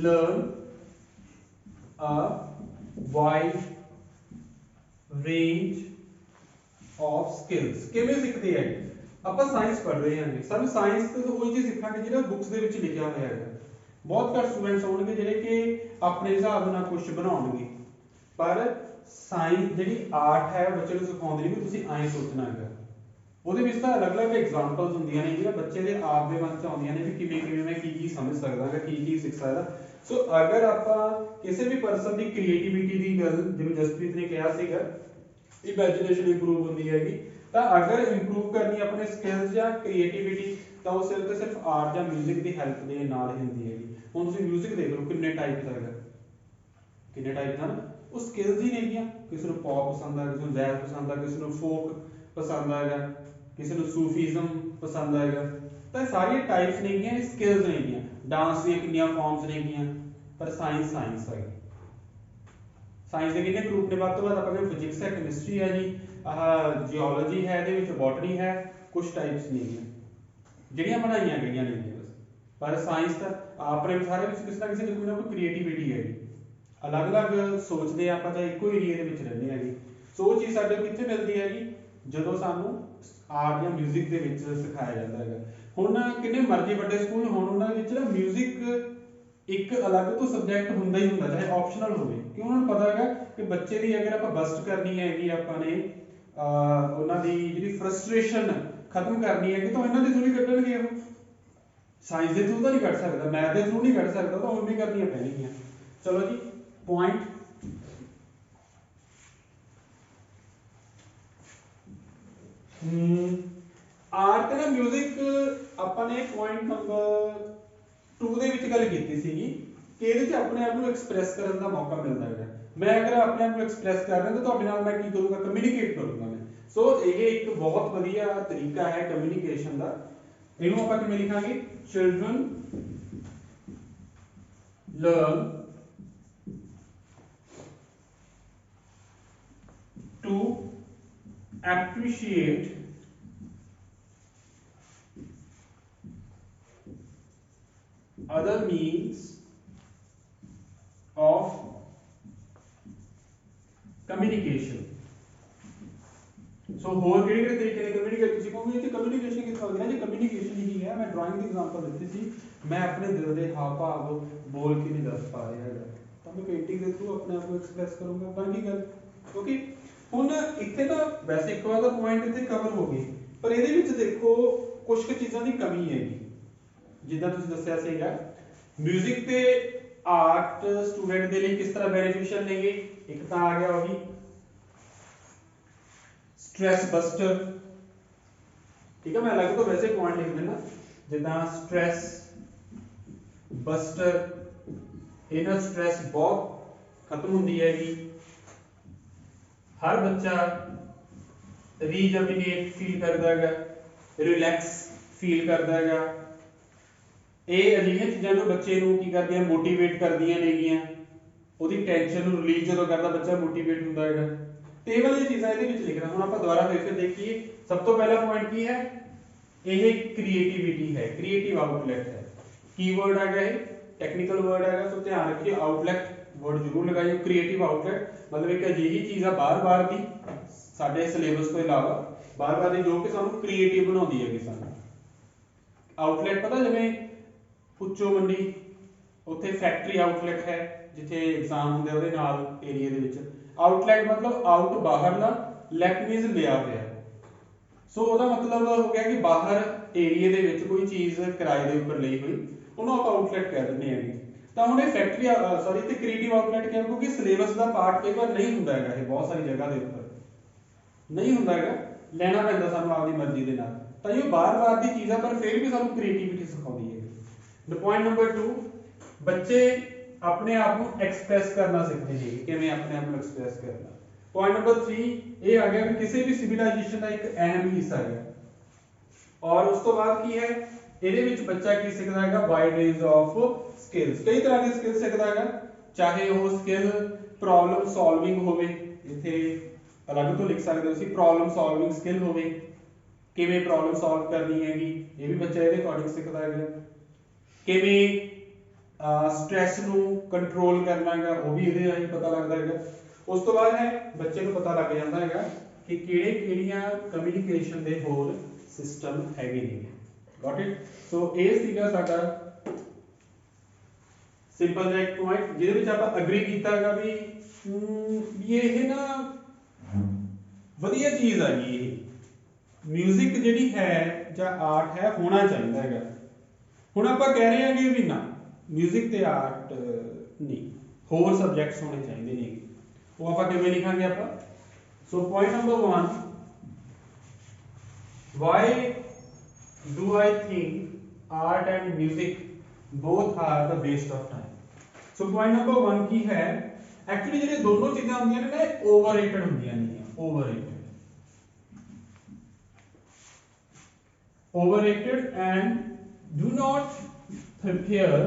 learn a wide range of skills। ਕਿਵੇਂ ਸਿੱਖਦੇ ਹੈ, ਆਪਾਂ ਸਾਇੰਸ ਪੜ੍ਹ ਰਹੇ ਹਾਂ, ਸਾਨੂੰ ਸਾਇੰਸ ਤੋਂ ਉਹੀ ਚੀਜ਼ ਸਿੱਖਾਂਗੇ ਜਿਹੜਾ ਬੁੱਕਸ ਦੇ ਵਿੱਚ ਲਿਖਿਆ ਹੋਇਆ ਹੈਗਾ। ਬਹੁਤ ਘੱਟ ਸਟੂਡੈਂਟਸ ਹੋਣਗੇ ਜਿਹੜੇ ਕਿ ਆਪਣੇ ਹਿਸਾਬ ਨਾਲ ਕੁਝ ਬਣਾਉਣਗੇ, ਪਰ ਸਾਇੰਸ ਜਿਹੜੀ ਆਰਟ ਹੈ ਬੱਚੇ ਨੂੰ ਸਿਖਾਉਂਦੇ ਨੇ ਵੀ ਤੁਸੀਂ ਐਂ ਸੋਚਣਾ ਹੈਗਾ। ਉਹਦੇ ਵਿੱਚ ਤਾਂ ਅਲੱਗ-ਅਲੱਗ ਐਗਜ਼ਾਮਪਲਸ ਹੁੰਦੀਆਂ ਨੇ ਜਿਹੜਾ ਬੱਚੇ ਦੇ ਆਪ ਦੇ ਮਨ 'ਚ ਆਉਂਦੀਆਂ ਨੇ ਵੀ ਕਿਵੇਂ ਮੈਂ ਕੀ ਸਮਝ ਸਕਦਾ ਹਾਂ, ਕੀ ਸਿੱਖ ਸਕਦਾ। ਸੋ ਅਗਰ ਆਪਾਂ ਕਿਸੇ ਵੀ ਪਰਸਨ ਦੀ ਕ੍ਰੀਏਟੀਵਿਟੀ ਦੀ ਗੱਲ, ਜਿਵੇਂ ਜਸਪ੍ਰੀਤ ਨੇ ਕਿਹਾ ਸੀਗਾ ਇਮੈਜਿਨੇਸ਼ਨ ਇੰਪਰੂਵ ਹੁੰਦੀ ਹੈਗੀ, ਤਾਂ ਅਗਰ ਇੰਪਰੂਵ ਕਰਨੀ ਆਪਣੇ ਸਕਿੱਲਸ ਜਾਂ ਕ੍ਰੀਏਟੀਵਿਟੀ ਤਾਂ ਉਹ ਸਿਰਫ ਆਰਟ ਜਾਂ ਮਿਊਜ਼ਿਕ ਦੀ ਹੈਲਪ ਦੇ ਨਾਲ ਹੀ ਹੁੰਦੀ ਹੈਗੀ। ਹੁਣ ਤੁਸੀਂ ਮਿਊਜ਼ਿਕ ਦੇਖ ਲਓ ਕਿੰਨੇ ਟਾਈਪ ਦਾ ਹੈਗਾ, ਕਿੰਨੇ ਟਾਈਪ ਦਾ ਨਾ, ਉਹ ਸਕਿੱਲਸ ਹੀ ਨੇਗੀਆਂ। ਕਿਸੇ ਨੂੰ ਪੌਪ ਪਸੰਦ ਆ, ਕਿਸੇ ਨੂੰ ਜੈਜ਼ ਪਸੰਦ ਆ, ਕਿਸੇ ਨੂੰ ਫੋਕ ਪਸੰਦ ਆਏਗਾ, ਕਿਸੇ ਨੂੰ ਸੂਫੀਜ਼ਮ ਪਸੰਦ ਆਏਗਾ, ਤਾਂ ਸਾਰੀਆਂ ਟਾਈਪਸ ਨੇਗੀਆਂ, ਸਕਿੱਲਸ ਨੇਗੀਆਂ। ਡਾਂਸ ਦੀਆਂ ਕਿੰਨੀਆਂ ਫਾਰਮਸ ਨੇਗੀਆਂ, ਪਰ ਸਾਇੰਸ ਹੈਗੀ। ਸਾਇੰਸ ਦੇ ਕਿੰਨੇ ਗਰੁੱਪ ਨੇ, ਵੱਧ ਤੋਂ ਵੱਧ ਆਪਾਂ ਕਹਿੰਦੇ ਫਿਜ਼ਿਕਸ ਹੈ, ਕੈਮਿਸਟਰੀ ਹੈ ਜੀ, ਆਹ ਜਿਓਲੋਜੀ ਹੈ, ਇਹਦੇ ਵਿੱਚ ਬੋਟਨੀ ਹੈ, ਕੁਝ ਟਾਈਪਸ ਨੇਗੀਆਂ ਜਿਹੜੀਆਂ ਬਣਾਈਆਂ ਗਈਆਂ ਨੇ ਬਸ। ਪਰ ਸਾਇੰਸ ਤਾਂ ਆਪਣੇ ਸਾਰੇ ਵਿੱਚ ਕਿਸੇ ਨਾ ਕਿਸੇ ਦੀ ਕੋਈ ਨਾ ਕੋਈ ਕ੍ਰੀਏਟੀਵਿਟੀ ਹੈਗੀ, ਅਲੱਗ-ਅਲੱਗ ਸੋਚਦੇ ਆ ਆਪਾਂ, ਤਾਂ ਇੱਕੋ ਏਰੀਆ ਦੇ ਵਿੱਚ ਰਹਿੰਦੇ ਹੈਗੇ। ਸੋ ਉਹ ਚੀਜ਼ ਸਾਡੇ ਕਿੱਥੇ ਮਿਲਦੀ ਹੈਗੀ, ਜਦੋਂ ਸਾਨੂੰ ਆਰਟ ਜਾਂ ਮਿਊਜ਼ਿਕ ਦੇ ਵਿੱਚ ਸਿਖਾਇਆ ਜਾਂਦਾ ਹੈਗਾ। ਹੁਣ ਕਿੰਨੇ ਮਰਜ਼ੀ ਵੱਡੇ ਸਕੂਲ ਹੋਣ, ਉਹਨਾਂ ਦੇ ਵਿੱਚ ਨਾ ਮਿਊਜ਼ਿਕ ਇੱਕ ਅਲੱਗ ਤੋਂ ਸਬਜੈਕਟ ਹੁੰਦਾ ਹੀ ਹੁੰਦਾ, ਚਾਹੇ ਆਪਸ਼ਨਲ ਹੋਵੇ, ਕਿਉਂ ਉਹਨਾਂ ਨੂੰ ਪਤਾ ਹੈਗਾ ਕਿ ਬੱਚੇ ਦੀ ਅਗਰ ਆਪਾਂ ਬਸਟ ਕਰਨੀ ਹੈਗੀ, ਆਪਾਂ ਨੇ ਉਹਨਾਂ ਦੀ ਜਿਹੜੀ ਫਰਸਟ੍ਰੇਸ਼ਨ ਖਤਮ ਕਰਨੀ ਹੈਗੀ, ਤਾਂ ਇਹਨਾਂ ਦੇ ਥਰੂ ਹੀ ਕੱਢਣਗੇ। ਉਹ ਸਾਇੰਸ ਦੇ ਥਰੂ ਤਾਂ ਨਹੀਂ ਕੱਢ ਸਕਦਾ, ਮੈਥ ਦੇ ਥਰੂ ਨਹੀਂ ਕੱਢ ਸਕਦਾ, ਤਾਂ ਉਵੇਂ ਕਰਨੀਆਂ ਪੈਣਗੀਆਂ। ਚਲੋ ਜੀ ਪੁਆਇੰਟ ਆਰਟ ਤੇ ਨਾ ਮਿਊਜ਼ਿਕ ਆਪਾਂ ਨੇ ਪੁਆਇੰਟ ਨੰਬਰ 2 ਦੇ ਵਿੱਚ ਗੱਲ ਕੀਤੀ ਸੀਗੀ ਕਿ ਇਹਦੇ 'ਚ ਆਪਣੇ ਆਪ ਨੂੰ ਐਕਸਪ੍ਰੈਸ ਕਰਨ ਦਾ ਮੌਕਾ ਮਿਲਦਾ ਹੈਗਾ। ਮੈਂ ਅਗਰ ਆਪਣੇ ਆਪ ਨੂੰ ਐਕਸਪ੍ਰੈਸ ਕਰ ਰਿਹਾ ਤਾਂ ਤੁਹਾਡੇ ਨਾਲ ਮੈਂ ਕੀ ਕਰੂੰਗਾ, ਕਮਿਊਨੀਕੇਟ ਕਰੂੰਗਾ ਮੈਂ। ਸੋ ਇਹ ਇੱਕ ਬਹੁਤ ਵਧੀਆ ਤਰੀਕਾ ਹੈ ਕਮਿਊਨੀਕੇਸ਼ਨ ਦਾ। ਇਹਨੂੰ ਆਪਾਂ ਕਿਵੇਂ ਲਿਖਾਂਗੇ, children learn to appreciate other means of communication। ਸੋ ਹੋਰ ਕਿਹੜੇ ਤਰੀਕੇ ਨੇ ਕਮਿਊਨੀਕੇਟ, ਤੁਸੀਂ ਕਹੋਗੇ ਕਿ ਕਮਿਊਨੀਕੇਸ਼ਨ ਕਿੱਥੋਂ ਆ ਗਿਆ ਜੀ, ਕਮਿਊਨੀਕੇਸ਼ਨ ਹੀ ਹੈ। ਮੈਂ ਡਰਾਇੰਗ ਦੀ ਐਗਜ਼ਾਮਪਲ ਦਿੱਤੀ ਸੀ, ਮੈਂ ਆਪਣੇ ਦਿਲ ਦੇ ਹਾਵ ਭਾਵ ਬੋਲ ਕੇ ਨਹੀਂ ਦੱਸ ਪਾ ਰਿਹਾ ਹੈਗਾ, ਤਾਂ ਮੈਂ ਪੇਂਟਿੰਗ ਦੇ ਥਰੂ ਆਪਣੇ ਆਪ ਨੂੰ ਐਕਸਪ੍ਰੈਸ ਕਰੂੰਗਾ। ਬਣ ਗਈ ਗੱਲ। ਕਿਉਂਕਿ ਹੁਣ ਇੱਥੇ ਤਾਂ ਵੈਸੇ ਇੱਕ ਵਾਰ ਦਾ ਪੁਆਇੰਟ ਇੱਥੇ ਕਵਰ ਹੋ ਗਈ, ਪਰ ਇਹਦੇ ਵਿੱਚ ਦੇਖੋ ਕੁਝ ਕੁ ਚੀਜ਼ਾਂ ਦੀ ਕਮੀ ਹੈਗੀ। ਜਿੱਦਾਂ ਤੁਸੀਂ ਦੱਸਿਆ ਸੀਗਾ ਮਿਊਜ਼ਿਕ ਤੇ ਆਰਟ ਸਟੂਡੈਂਟ ਦੇ ਲਈ ਕਿਸ ਤਰ੍ਹਾਂ ਬੈਨੀਫੀਸ਼ੀਅਲ ਨੇਗੇ। ਇੱਕ ਤਾਂ ਆ ਗਿਆ ਉਹ ਵੀ ਸਟ੍ਰੈਸ ਬਸਟਰ, ਠੀਕ ਹੈ। ਮੈਂ ਅਲੱਗ ਤੋਂ ਵੈਸੇ ਪੁਆਇੰਟ ਲਿਖ ਦਿੰਦਾ, ਜਿੱਦਾਂ ਸਟ੍ਰੈਸ ਬਸਟਰ, ਇਹਨਾਂ ਸਟ੍ਰੈਸ ਬਹੁਤ ਖਤਮ ਹੁੰਦੀ ਹੈਗੀ। ਹਰ ਬੱਚਾ ਰੀਜਮੀਨੇਟ ਫੀਲ ਕਰਦਾ ਹੈਗਾ, ਰਿਲੈਕਸ ਫੀਲ ਕਰਦਾ ਹੈਗਾ। ਇਹ ਅਜਿਹੀਆਂ ਚੀਜ਼ਾਂ ਜੋ ਬੱਚੇ ਨੂੰ ਕੀ ਕਰਦੀਆਂ, ਮੋਟੀਵੇਟ ਕਰਦੀਆਂ ਨੇਗੀਆਂ। ਉਹਦੀ ਟੈਨਸ਼ਨ ਨੂੰ ਰਿਲੀਜ਼ ਜਦੋਂ ਕਰਦਾ ਬੱਚਾ ਮੋਟੀਵੇਟ ਹੁੰਦਾ ਹੈਗਾ। ਤੇ ਇਹ ਵਾਲੀ ਚੀਜ਼ਾਂ ਇਹਦੇ ਵਿੱਚ ਲਿਖਣਾ। ਹੁਣ ਆਪਾਂ ਦੁਬਾਰਾ ਫਿਰ ਦੇਖੀਏ। ਸਭ ਤੋਂ ਪਹਿਲਾ ਪੁਆਇੰਟ ਕੀ ਹੈ, ਇਹ ਕ੍ਰੀਏਟੀਵਿਟੀ ਹੈ, ਕ੍ਰੀਏਟਿਵ ਆਊਟਲੈਟ ਹੈ। ਕੀਵਰਡ ਹੈਗਾ ਇਹ, ਟੈਕਨੀਕਲ ਵਰਡ ਹੈਗਾ, ਸੋ ਧਿਆਨ ਰੱਖਿਓ ਆਊਟਲੈਟ ਵਰਡ ਜ਼ਰੂਰ ਲਗਾਇਓ। ਕ੍ਰੀਏਟਿਵ ਆਊਟਲੈਟ ਮਤਲਬ ਇੱਕ ਅਜਿਹੀ ਚੀਜ਼ ਆ ਬਾਰ-ਬਾਰ ਦੀ, ਸਾਡੇ ਸਿਲੇਬਸ ਤੋਂ ਇਲਾਵਾ ਬਾਰ-ਬਾਰ ਦੀ, ਜੋ ਕਿ ਸਾਨੂੰ ਕ੍ਰੀਏਟਿਵ ਬਣਾਉਂਦੀ ਹੈਗੀ। ਸਾਨੂੰ ਆਊਟਲੈਟ ਪਤਾ, ਜਿਵੇਂ ਪੁੱਛੋ ਮੰਡੀ ਉੱਥੇ ਫੈਕਟਰੀ ਆਊਟਲੈਟ ਹੈ, ਜਿੱਥੇ ਐਗਜ਼ਾਮ ਹੁੰਦੇ ਉਹਦੇ ਨਾਲ ਏਰੀਆ ਦੇ ਵਿੱਚ। ਆਊਟਲੈਟ ਮਤਲਬ ਆਊਟ ਬਾਹਰਲਾ, ਲੈਟ ਮੀਨਸ ਲਿਆ ਹੋਇਆ। ਸੋ ਉਹਦਾ ਮਤਲਬ ਹੋ ਗਿਆ ਕਿ ਬਾਹਰ ਏਰੀਆ ਦੇ ਵਿੱਚ ਕੋਈ ਚੀਜ਼ ਕਿਰਾਏ ਦੇ ਉੱਪਰ ਲਈ ਹੋਈ, ਉਹਨੂੰ ਆਪਾਂ ਆਊਟਲੈਟ ਕਹਿ ਦਿੰਦੇ ਹੈਗੇ। ਤਾਂ ਹੁਣ ਇਹ ਫੈਕਟਰੀ ਸੌਰੀ ਤੇ ਕ੍ਰੀਏਟਿਵ ਆਊਟਲੈਟ ਕਿਹਾ, ਕਿਉਂਕਿ ਸਿਲੇਬਸ ਦਾ ਪਾਰਟ ਕਈ ਵਾਰ ਨਹੀਂ ਹੁੰਦਾ ਹੈਗਾ, ਇਹ ਬਹੁਤ ਸਾਰੀ ਜਗ੍ਹਾ ਦੇ ਉੱਪਰ ਨਹੀਂ ਹੁੰਦਾ ਹੈਗਾ, ਲੈਣਾ ਪੈਂਦਾ ਸਾਨੂੰ ਆਪਦੀ ਮਰਜ਼ੀ ਦੇ ਨਾਲ। ਤਾਂ ਇਹ ਬਾਰ-ਬਾਰ ਦੀ ਚੀਜ਼ ਆ, ਪਰ ਫਿਰ ਵੀ ਸਾਨੂੰ ਕ੍ਰੀਏਟੀਵਿਟੀ ਸਿਖਾਉਂਦੀ ਹੈ। ਪੁਆਇੰਟ ਨੰਬਰ 2, ਬੱਚੇ ਆਪਣੇ ਆਪ ਨੂੰ ਐਕਸਪ੍ਰੈਸ ਕਰਨਾ ਸਿੱਖਦੇ ਨੇ। ਕਿਵੇਂ ਆਪਣੇ ਆਪ ਨੂੰ ਐਕਸਪ੍ਰੈਸ ਕਰਨਾ। ਪੁਆਇੰਟ ਨੰਬਰ 3 ਇਹ ਆ ਗਿਆ ਕਿ ਕਿਸੇ ਵੀ ਸਿਵਲਾਈਜੇਸ਼ਨ ਦਾ ਇੱਕ ਅਹਿਮ ਹਿੱਸਾ ਹੈ। ਔਰ ਉਸ ਤੋਂ ਬਾਅਦ ਕੀ ਹੈ, ਇਹਦੇ ਵਿੱਚ ਬੱਚਾ ਕੀ ਸਿੱਖਦਾ ਹੈਗਾ, ਵਾਈਡ ਰੇਂਜ ਆਫ ਸਕਿੱਲਸ, ਕਈ ਤਰ੍ਹਾਂ ਦੀ ਸਕਿੱਲ ਸਿੱਖਦਾ ਹੈਗਾ। ਚਾਹੇ ਉਹ ਸਕਿੱਲ ਪ੍ਰੋਬਲਮ ਸੋਲਵਿੰਗ ਹੋਵੇ, ਇੱਥੇ ਅਲੱਗ ਤੋਂ ਲਿਖ ਸਕਦੇ ਹੋ ਤੁਸੀਂ, ਪ੍ਰੋਬਲਮ ਸੋਲਵਿੰਗ ਸਕਿੱਲ ਹੋਵੇ, ਕਿਵੇਂ ਪ੍ਰੋਬਲਮ ਸੋਲਵ ਕਰਨੀ ਹੈਗੀ, ਇਹ ਵੀ ਬੱਚਾ ਇਹਦੇ ਅਕੋਰਡਿੰਗ ਸਿੱਖਦਾ ਹੈਗਾ। ਕਿਵੇਂ ਸਟ੍ਰੈਸ ਨੂੰ ਕੰਟਰੋਲ ਕਰਨਾ ਹੈਗਾ, ਉਹ ਵੀ ਇਹਦੇ ਰਾਹੀਂ ਪਤਾ ਲੱਗਦਾ ਹੈਗਾ। ਉਸ ਤੋਂ ਬਾਅਦ ਹੈ ਬੱਚੇ ਨੂੰ ਪਤਾ ਲੱਗ ਜਾਂਦਾ ਹੈਗਾ ਕਿ ਕਿਹੜੀਆਂ ਕਮਿਊਨੀਕੇਸ਼ਨ ਦੇ ਹੋਰ ਸਿਸਟਮ ਹੈਗੇ ਨੇ। Got it. ਸੋ ਇਹ ਸੀਗਾ ਸਾਡਾ ਸਿੰਪਲ ਜਿਹਾ ਇੱਕ ਪੁਆਇੰਟ, ਜਿਹਦੇ ਵਿੱਚ ਆਪਾਂ ਅਗਰੀ ਕੀਤਾ ਹੈਗਾ ਵੀ ਇਹ ਨਾ ਵਧੀਆ ਚੀਜ਼ ਹੈਗੀ। ਇਹ ਮਿਊਜ਼ਿਕ ਜਿਹੜੀ ਹੈ ਜਾਂ ਆਰਟ ਹੈ, ਹੋਣਾ ਚਾਹੀਦਾ ਹੈਗਾ। ਹੁਣ ਆਪਾਂ ਕਹਿ ਰਹੇ ਹਾਂਗੇ ਵੀ ਨਾ ਮਿਊਜ਼ਿਕ ਤੇ ਆਰਟ ਨਹੀਂ, ਹੋਰ ਸਬਜੈਕਟਸ ਹੋਣੇ ਚਾਹੀਦੇ ਨੇ। ਉਹ ਆਪਾਂ ਕਿਵੇਂ ਲਿਖਾਂਗੇ ਆਪਾਂ। So point number 1, why do I think art and music both are the waste of time। So point number 1 ਕੀ ਹੈ, ਐਕਚੁਅਲੀ ਜਿਹੜੇ ਦੋਨੋਂ ਚੀਜ਼ਾਂ ਹੁੰਦੀਆਂ ਨੇ ਨਾ, ਓਵਰਰੇਟਡ ਹੁੰਦੀਆਂ ਨੇ। overrated and do not prepare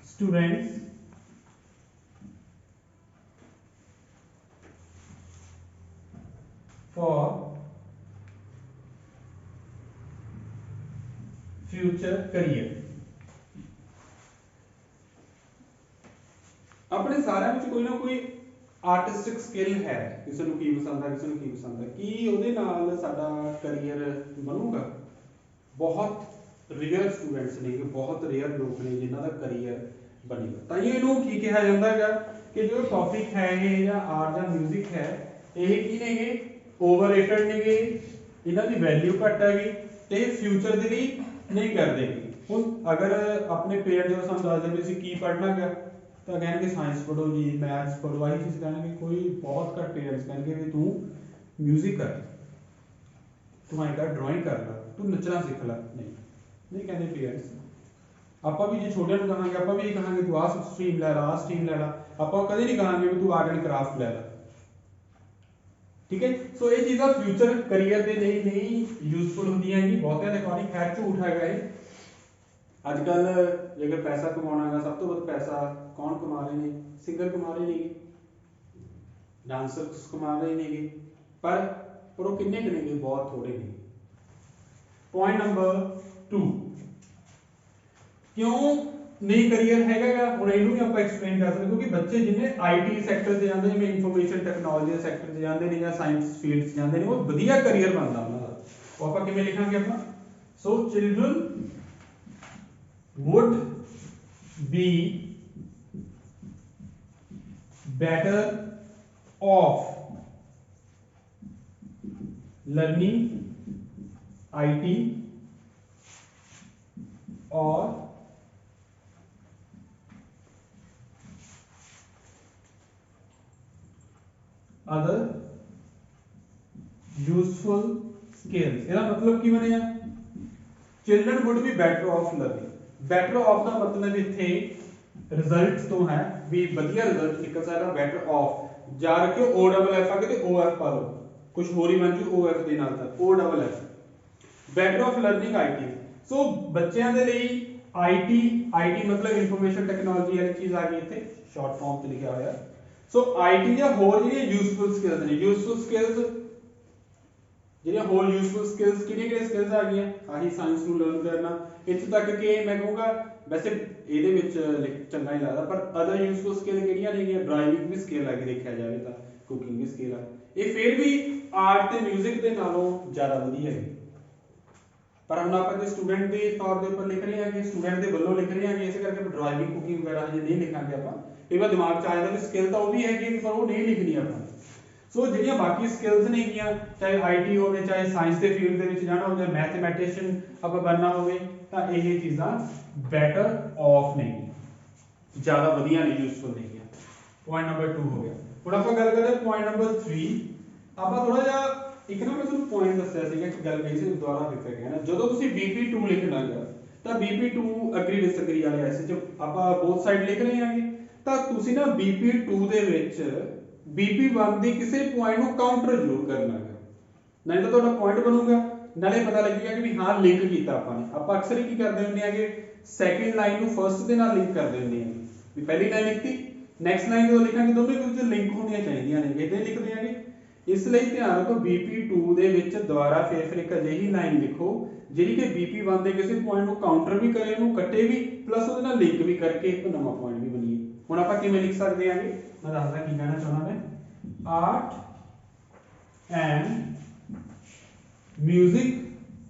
students for future career। ਆਪਣੇ ਸਾਰਿਆਂ ਵਿੱਚ ਕੋਈ ਨਾ ਕੋਈ ਆਰਟਿਸਟਿਕ ਸਕਿੱਲ ਹੈ, ਕਿਸੇ ਨੂੰ ਕੀ ਪਸੰਦ ਹੈ, ਕਿਸੇ ਨੂੰ ਕੀ ਪਸੰਦ ਹੈ, ਕੀ ਉਹਦੇ ਨਾਲ ਸਾਡਾ ਕਰੀਅਰ ਬਣੂਗਾ। ਬਹੁਤ ਰੇਅਰ ਸਟੂਡੈਂਟਸ ਨੇ, ਬਹੁਤ ਰੇਅਰ ਲੋਕ ਨੇ ਜਿਨ੍ਹਾਂ ਦਾ ਕਰੀਅਰ ਬਣੇਗਾ। ਤਾਂ ਇਹਨੂੰ ਕੀ ਕਿਹਾ ਜਾਂਦਾ ਹੈਗਾ ਕਿ ਜੋ ਟੌਪਿਕ ਹੈ ਇਹ ਜਾਂ ਆਰਟ ਜਾਂ ਮਿਊਜ਼ਿਕ ਹੈ, ਇਹ ਕੀ ਨੇਗੇ, ਓਵਰਰੇਟਡ ਨੇਗੇ, ਇਹਨਾਂ ਦੀ ਵੈਲਿਊ ਘੱਟ ਹੈਗੀ ਤੇ ਫਿਊਚਰ ਦੇ ਲਈ ਨਹੀਂ ਕਰਦੇ। ਹੁਣ ਅਗਰ ਆਪਣੇ ਪੇਰੈਂਟਸ ਜਦੋਂ ਸਾਨੂੰ ਦੱਸਦੇ ਵੀ ਅਸੀਂ ਕੀ ਪੜ੍ਹਨਾ ਹੈਗਾ, ਤਾਂ ਕਹਿਣਗੇ ਸਾਇੰਸ ਪੜ੍ਹੋ ਜੀ, ਮੈਥਸ ਪੜ੍ਹੋ, ਆਹੀ ਚੀਜ਼ ਕਹਿਣਗੇ। ਕੋਈ ਬਹੁਤ ਘੱਟ ਪੇਰੈਂਟਸ ਕਹਿਣਗੇ ਵੀ ਤੂੰ ਮਿਊਜ਼ਿਕ ਕਰ, ਤੂੰ ਐਂ ਕਰ ਡਰਾਇੰਗ ਕਰ ਲੈ, ਤੂੰ ਨੱਚਣਾ ਸਿੱਖ ਲੈ। ਨਹੀਂ ਕਹਿੰਦੇ ਪੇਰੈਂਟਸ। ਆਪਾਂ ਵੀ ਜੇ ਛੋਟਿਆਂ ਨੂੰ ਕਹਾਂਗੇ, ਆਪਾਂ ਵੀ ਇਹ ਕਹਾਂਗੇ ਤੂੰ ਆਹ ਸਟਰੀਮ ਲੈ ਲਾ, ਆਹ ਸਟਰੀਮ ਲੈ ਲਾ। ਆਪਾਂ ਕਦੇ ਨਹੀਂ ਕਹਾਂਗੇ ਵੀ ਤੂੰ ਆਰਟ ਐਂਡ ਕਰਾਫਟ ਲੈ ਲਾ। ਠੀਕ ਹੈ। ਸੋ ਇਹ ਚੀਜ਼ਾਂ ਫਿਊਚਰ ਕਰੀਅਰ ਦੇ ਲਈ ਨਹੀਂ ਯੂਜ਼ਫੁਲ ਹੁੰਦੀਆਂ ਜੀ, ਬਹੁਤਿਆਂ ਦੇ ਅਕੋਰਡਿੰਗ। ਖੈਰ ਝੂਠ ਹੈਗਾ ਇਹ। ਅੱਜ ਕੱਲ ਜੇਕਰ ਪੈਸਾ ਕਮਾਉਣਾ ਹੈਗਾ, ਸਭ ਤੋਂ ਵੱਧ ਪੈਸਾ ਕੌਣ ਕਮਾ ਰਹੇ ਨੇ, ਸਿੰਗਰ ਕਮਾ ਰਹੇ ਨੇਗੇ, ਡਾਂਸਰਸ ਕਮਾ ਰਹੇ ਨੇਗੇ, ਪਰ ਉਹ ਕਿੰਨੇ ਕੁ ਨੇਗੇ, ਬਹੁਤ ਥੋੜੇ ਨੇ। ਪੁਆਇੰਟ ਨੰਬਰ 2, ਕਿਉਂ ਨਹੀਂ ਕਰੀਅਰ ਹੈਗਾ। ਹੁਣ ਇਹਨੂੰ ਵੀ ਆਪਾਂ ਐਕਸਪਲੇਨ ਕਰ ਸਕਦੇ, ਕਿਉਂਕਿ ਬੱਚੇ ਜਿੰਨੇ ਆਈਟੀ ਸੈਕਟਰ 'ਚ ਜਾਂਦੇ, ਜਿਵੇਂ ਇਨਫੋਰਮੇਸ਼ਨ ਟੈਕਨੋਲੋਜੀ ਦੇ ਸੈਕਟਰ 'ਚ ਜਾਂਦੇ ਨੇ ਜਾਂ ਸਾਇੰਸ ਫੀਲਡ 'ਚ ਜਾਂਦੇ ਨੇ, ਉਹ ਵਧੀਆ ਕਰੀਅਰ ਬਣਦਾ ਉਹਨਾਂ ਦਾ। ਉਹ ਆਪਾਂ ਕਿਵੇਂ ਲਿਖਾਂਗੇ ਆਪਾਂ। ਸੋ children would be better off learning IT और other useful skills ਇਹਦਾ मतलब ਕੀ ਬਣਿਆ children would be better off learning better off ਦਾ मतलब ਇੱਥੇ ਰਿਜ਼ਲਟ ਤੋਂ ਹੈ ਵੀ ਵਧੀਆ ਰਿਜ਼ਲਟ ਨਿਕਲ ਸਕਦਾ better off ਜਾ ਕੇ o ਡਬਲ ਐਫ ਆ ਕੇ ਤੇ o ਐਫ ਪਾ ਲਓ ਕੁਝ ਹੋਰ ਹੀ ਬਣ ਜੂ o ਐਫ ਦੇ ਨਾਲ ਤਾਂ o double F better off learning IT ਸੋ ਬੱਚਿਆਂ ਦੇ ਲਈ IT मतलब ਇਨਫੋਰਮੇਸ਼ਨ ਟੈਕਨੋਲੋਜੀ ਵਾਲੀ ਚੀਜ਼ ਆ ਗਈ ਇੱਥੇ ਸ਼ਾਰਟ ਫਾਰਮ ਤੇ ਲਿਖਿਆ ਹੋਇਆ ਸੋ IT ਜਾਂ ਹੋਰ ਜਿਹੜੀਆਂ ਯੂਸਫੁਲ ਸਕਿੱਲਸ ਨੇ ਯੂਸਫੁਲ ਸਕਿੱਲਸ ਜਿਹੜੀਆਂ ਹੋਰ ਯੂਸਫੁਲ ਸਕਿੱਲਸ ਕਿਹੜੀਆਂ ਸਕਿੱਲਸ ਆ ਗਈਆਂ ਆਹੀ ਸਾਇੰਸ ਨੂੰ ਲਰਨ ਕਰਨਾ ਇੱਥੇ ਤੱਕ ਕਿ ਮੈਂ ਕਹੂੰਗਾ ਵੈਸੇ ਇਹਦੇ ਵਿੱਚ ਚੰਗਾ ਨਹੀਂ ਲੱਗਦਾ ਪਰ ਅਦਰ ਯੂਸਫੁਲ ਸਕਿੱਲ ਕਿਹੜੀਆਂ ਨੇਗੀਆਂ ਡਰਾਈਵਿੰਗ ਵੀ ਸਕਿੱਲ ਆ ਗਈ ਦੇਖਿਆ ਜਾਵੇ ਤਾਂ ਕੁਕਿੰਗ ਵੀ ਸਕਿੱਲ ਆ ਇਹ ਫਿਰ ਵੀ ਆਰਟ ਤੇ ਮਿਊਜ਼ਿਕ ਦੇ ਨਾਲੋਂ ਜ਼ਿਆਦਾ ਵਧੀਆ ਹੈ ਪਰ ਹੁਣ ਆਪਾਂ ਜੇ ਸਟੂਡੈਂਟ ਦੇ ਤੌਰ ਦੇ ਉੱਪਰ ਲਿਖ ਰਹੇ ਹਾਂ ਕਿ ਸਟੂਡੈਂਟ ਦੇ ਵੱਲੋਂ ਲਿਖ ਰਹੇ ਹਾਂ ਕਿ ਇਸੇ ਕਰਕੇ ਡਰਾਈਵਿੰਗ ਕੁਕਿੰਗ ਵਗੈਰਾ ਹਜੇ ਨਹੀਂ ਲਿਖਾਂਗੇ ਆਪਾਂ ਇਹ ਵਾਰ ਦਿਮਾਗ 'ਚ ਆ ਜਾਂਦਾ ਵੀ ਸਕਿੱਲ ਤਾਂ ਉਹ ਵੀ ਹੈਗੀ ਪਰ ਉਹ ਨਹੀਂ ਲਿਖਣੀ ਆਪਾਂ ਸੋ ਜਿਹੜੀਆਂ ਬਾਕੀ ਸਕਿੱਲਸ ਨੇਗੀਆਂ ਚਾਹੇ IT ਹੋਵੇ ਚਾਹੇ ਸਾਇੰਸ ਦੇ ਫੀਲਡ ਦੇ ਵਿੱਚ ਜਾਣਾ ਹੋਵੇ ਮੈਥਮੈਟੀਸ਼ੀਅਨ ਆਪਾਂ ਬਣਨਾ ਹੋਵੇ ਤਾਂ ਇਹ ਚੀਜ਼ਾਂ ਬੈਟਰ ਆਫ ਨਹੀਂ ਜ਼ਿਆਦਾ ਵਧੀਆ ਨਹੀਂ ਯੂਸਫੁਲ ਨਹੀਂ ਹੈ ਪੁਆਇੰਟ ਨੰਬਰ 2 ਹੋ ਗਿਆ ਹੁਣ ਆਪਾਂ ਗੱਲ ਕਰਦੇ ਪੁਆਇੰਟ ਨੰਬਰ 3 ਆਪਾਂ ਥੋੜਾ ਜਿਹਾ ਇੱਕ ਨਾ ਮੈਂ ਤੁਹਾਨੂੰ ਪੁਆਇੰਟ ਦੱਸਿਆ ਸੀਗਾ ਕਿ ਗੱਲ ਕਹੀ ਸੀ ਦੁਬਾਰਾ ਰਿਪੀਟ ਕਰਨਾ ਜਦੋਂ ਤੁਸੀਂ BP2 ਲਿਖਣਾ ਹੈ ਤਾਂ BP2 ਐਗਰੀ ਡਿਸਐਗਰੀ ਵਾਲੇ ਐਸੇ ਚ ਆਪਾਂ ਬੋਥ ਸਾਈਡ ਲਿਖ ਰਹੇ ਹਾਂਗੇ ਤਾਂ ਤੁਸੀਂ ਨਾ BP2 ਦੇ ਵਿੱਚ BP1 ਦੀ ਕਿਸੇ ਪੁਆਇੰਟ ਨੂੰ ਕਾਊਂਟਰ ਜ਼ਰੂਰ ਕਰਨਾ ਹੈ ਨਾਲੇ ਤਾਂ ਤੁਹਾਡਾ ਪੁਆਇੰਟ ਬਣੂਗਾ ਨਾਲੇ ਪਤਾ ਲੱਗੇਗਾ ਕਿ ਵੀ ਹਾਂ ਲਿੰਕ ਕੀਤਾ ਆਪਾਂ ਨੇ ਆਪਾਂ ਅਕਸਰ ਹੀ ਕੀ ਕਰਦੇ ਹੁੰਦੇ ਆਗੇ ਸੈਕਿੰਡ ਲਾਈਨ ਨੂੰ ਫਰਸਟ ਦੇ ਨਾਲ ਲਿੰਕ ਕਰਦੇ ਹੁੰਦੇ ਆਗੇ ਵੀ ਪਹਿਲੀ ਲਾਈਨ ਲਿਖਤੀ ਨੈਕਸਟ ਲਾਈਨ ਜਦੋਂ ਲਿਖਾਂਗੇ ਦੋਵੇਂ ਇੱਕ ਦੂਜੇ ਲਿੰਕ ਹੋਣੀਆਂ ਚਾਹੀਦੀਆਂ ਨੇ ਇਦਾਂ ਹੀ ਲਿਖਦੇ ਆਗੇ ਇਸ ਲਈ ਧਿਆਨ ਰੱਖੋ BP2 ਦੇ ਵਿੱਚ ਦੁਬਾਰਾ ਫਿਰ ਇੱਕ ਅਜਿਹੀ ਲਾਈਨ ਲਿਖੋ ਜਿਹੜੀ ਕਿ BP1 ਦੇ ਕਿਸੇ ਪੁਆਇੰਟ ਨੂੰ ਕਾਊਂਟਰ ਵੀ ਕਰੇ ਉਹਨੂੰ ਕੱਟੇ ਵੀ ਪਲੱਸ ਉਹਦੇ ਨਾਲ ਲਿੰਕ ਵੀ ਕਰਕੇ ਇੱਕ ਨਵਾਂ ਪੁਆਇੰਟ ਵੀ ਬਣੀਏ ਹੁਣ ਆਪਾਂ ਕਿਵੇਂ ਲਿਖ ਸਕਦੇ ਆਂਗੇ ਮੈਂ ਦੱਸਦਾ ਕੀ ਕਹਿਣਾ ਚਾਹੁੰਦਾ ਮੈਂ art and music